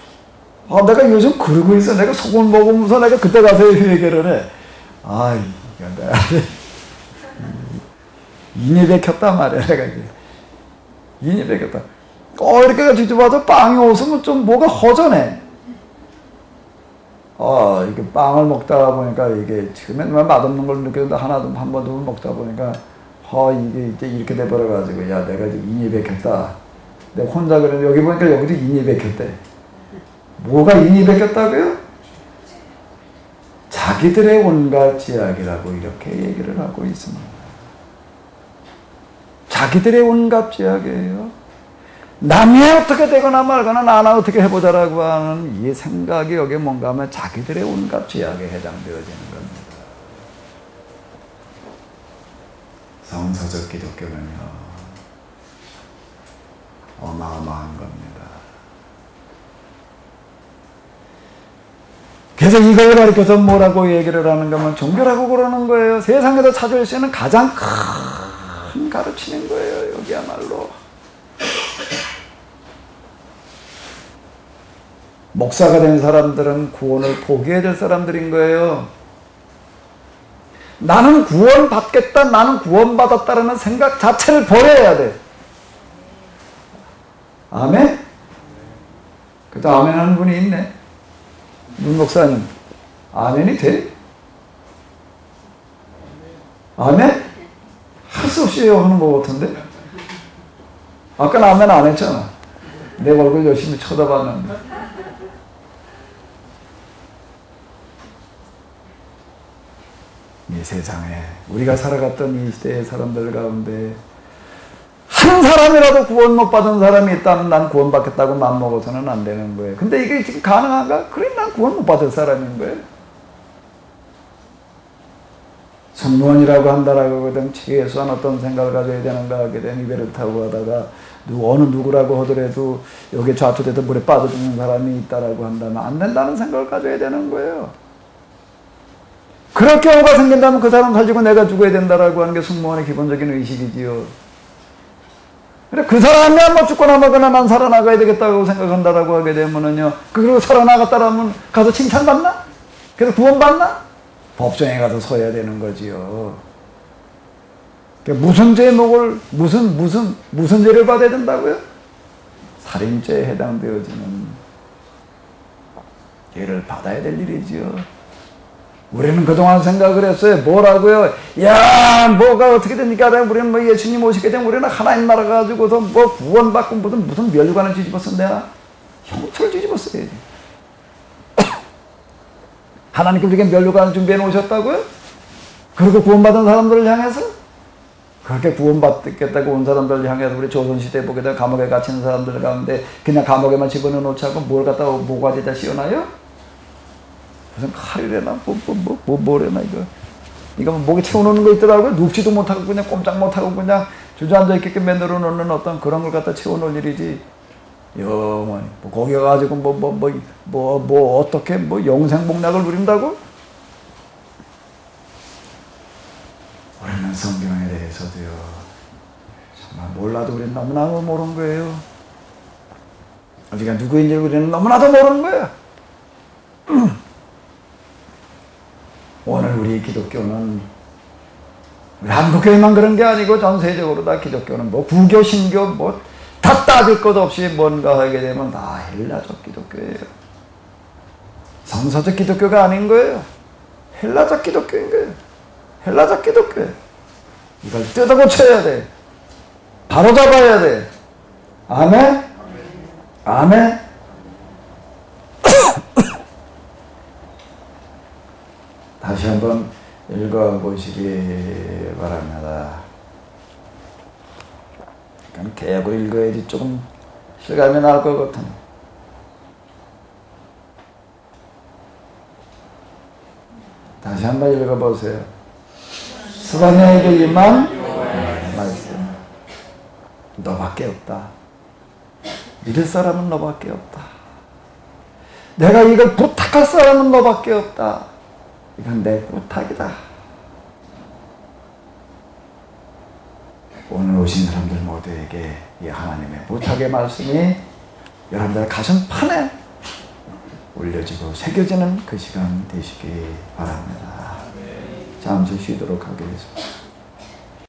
Speaker 1: 내가 요즘 그러고 있어. 내가 소금 먹으면서 내가 그때 가서 얘기를 해. 이거 내가 인이 베꼈단 말이야. 내가 인이 베꼈다. 이렇게 뒤집어서 빵이 없으면 좀 뭐가 허전해. 이게 빵을 먹다가 보니까 이게 처음엔 맛없는 걸 느꼈는데 하나도 한 번도 먹다 보니까 이게 이제 이렇게 돼버려가지고 내가 이제 인이 베꼈다. 내가 혼자 그랬는데 여기 보니까 여기도 인이 베꼈대. 뭐가 인이 베꼈다고요? 자기들의 온갖 죄악이라고 이렇게 얘기를 하고 있습니다. 자기들의 온갖 죄악이에요. 남이 어떻게 되거나 말거나 나나 어떻게 해보자라고 하는 이 생각이 여기에 뭔가 하면 자기들의 온갖 죄악에 해당되어지는 겁니다. 성서적 기독교는요, 어마어마한 겁니다. 그래서 이걸 가르쳐서 뭐라고 얘기를 하는가 하면 종교라고 그러는 거예요. 세상에서 찾을 수 있는 가장 큰 가르치는 거예요. 여기야말로. 목사가 된 사람들은 구원을 포기해야 될 사람들인 거예요. 나는 구원받겠다, 나는 구원받았다라는 생각 자체를 버려야 돼. 아멘? 그래도 아멘 하는 분이 있네. 문 목사님, 아멘이 돼? 아멘? 할 수 없이 하는 것 같은데? 아까는 아멘 안 했잖아. 내 얼굴 열심히 쳐다봤는데. 이 세상에 우리가 살아갔던 이 시대의 사람들 가운데 한 사람이라도 구원 못 받은 사람이 있다면 난 구원받겠다고 맘먹어서는 안 되는 거예요. 근데 이게 지금 가능한가? 그래, 난 구원 못 받을 사람인 거예요. 성무원이라고 한다라고 하거든 최소한 어떤 생각을 가져야 되는가 하게 되면 이배를 타고 가다가 어느 누구라고 하더라도 여기에 좌초돼서 물에 빠져 죽는 사람이 있다라고 한다면 안 된다는 생각을 가져야 되는 거예요. 그럴 경우가 생긴다면 그 사람 가지고 내가 죽어야 된다라고 하는 게 승무원의 기본적인 의식이지요. 그래, 그 사람이 한번 죽거나 먹거나 난 살아나가야 되겠다고 생각한다라고 하게 되면은요, 그리고 살아나갔다라면 가서 칭찬받나? 그래서 구원받나? 법정에 가서 서야 되는 거지요. 무슨 제목을, 무슨 죄를 받아야 된다고요? 살인죄에 해당되어지는 죄를 받아야 될 일이지요. 우리는 그동안 생각을 했어요. 뭐라고요? 야, 뭐가 어떻게 됩니까? 우리는 뭐 예수님 오시게 되면 우리는 하나님 나라 가지고서 뭐 구원받고 무슨 멸관을 뒤집었었냐? 형철을 뒤집었어야지. 하나님께 우리에게 멸관을 준비해 놓으셨다고요? 그리고 구원받은 사람들을 향해서? 그렇게 구원받겠다고 온 사람들을 향해서 우리 조선시대에 보게 되면 감옥에 갇힌 사람들 가운데 그냥 감옥에만 집어넣어 놓지 않고 뭘 갖다가 모가지에다 씌워놔요? 무슨 칼이래나 뭐래나 이거 목에 채워놓는 거 있더라고요. 눕지도 못하고 그냥 꼼짝 못하고 그냥 주저앉아 있게끔 만들어 놓는 어떤 그런 걸 갖다 채워놓을 일이지. 영원히 거기 가가지고 어떻게 영생복락을 누린다고? 우리는 성경에 대해서도요 정말 몰라도 우리는 너무나도 모르는 거예요. 우리가 누구인지 우리는 너무나도 모르는 거예요. 오늘 우리 기독교는 우리 한국교회만 그런 게 아니고 전 세계적으로 다 기독교는 불교, 신교 다 따질 것 없이 뭔가 하게 되면 다 헬라적 기독교예요. 성서적 기독교가 아닌 거예요. 헬라적 기독교인 거예요. 헬라적 기독교예요. 이걸 뜯어고쳐야 돼. 바로잡아야 돼. 아멘? 아멘? 다시 한번 읽어보시기 바랍니다. 그냥 개역으로 읽어야지 조금 실감이 날 것 같은. 다시 한번 읽어보세요. 스바냐에게 임한 말씀. 너밖에 없다. 믿을 사람은 너밖에 없다. 내가 이걸 부탁할 사람은 너밖에 없다. 이건 내 부탁이다. 오늘 오신 사람들 모두에게 이 하나님의 부탁의 말씀이 여러분들 가슴판에 올려지고 새겨지는 그 시간 되시기 바랍니다. 잠시 쉬도록 하겠습니다.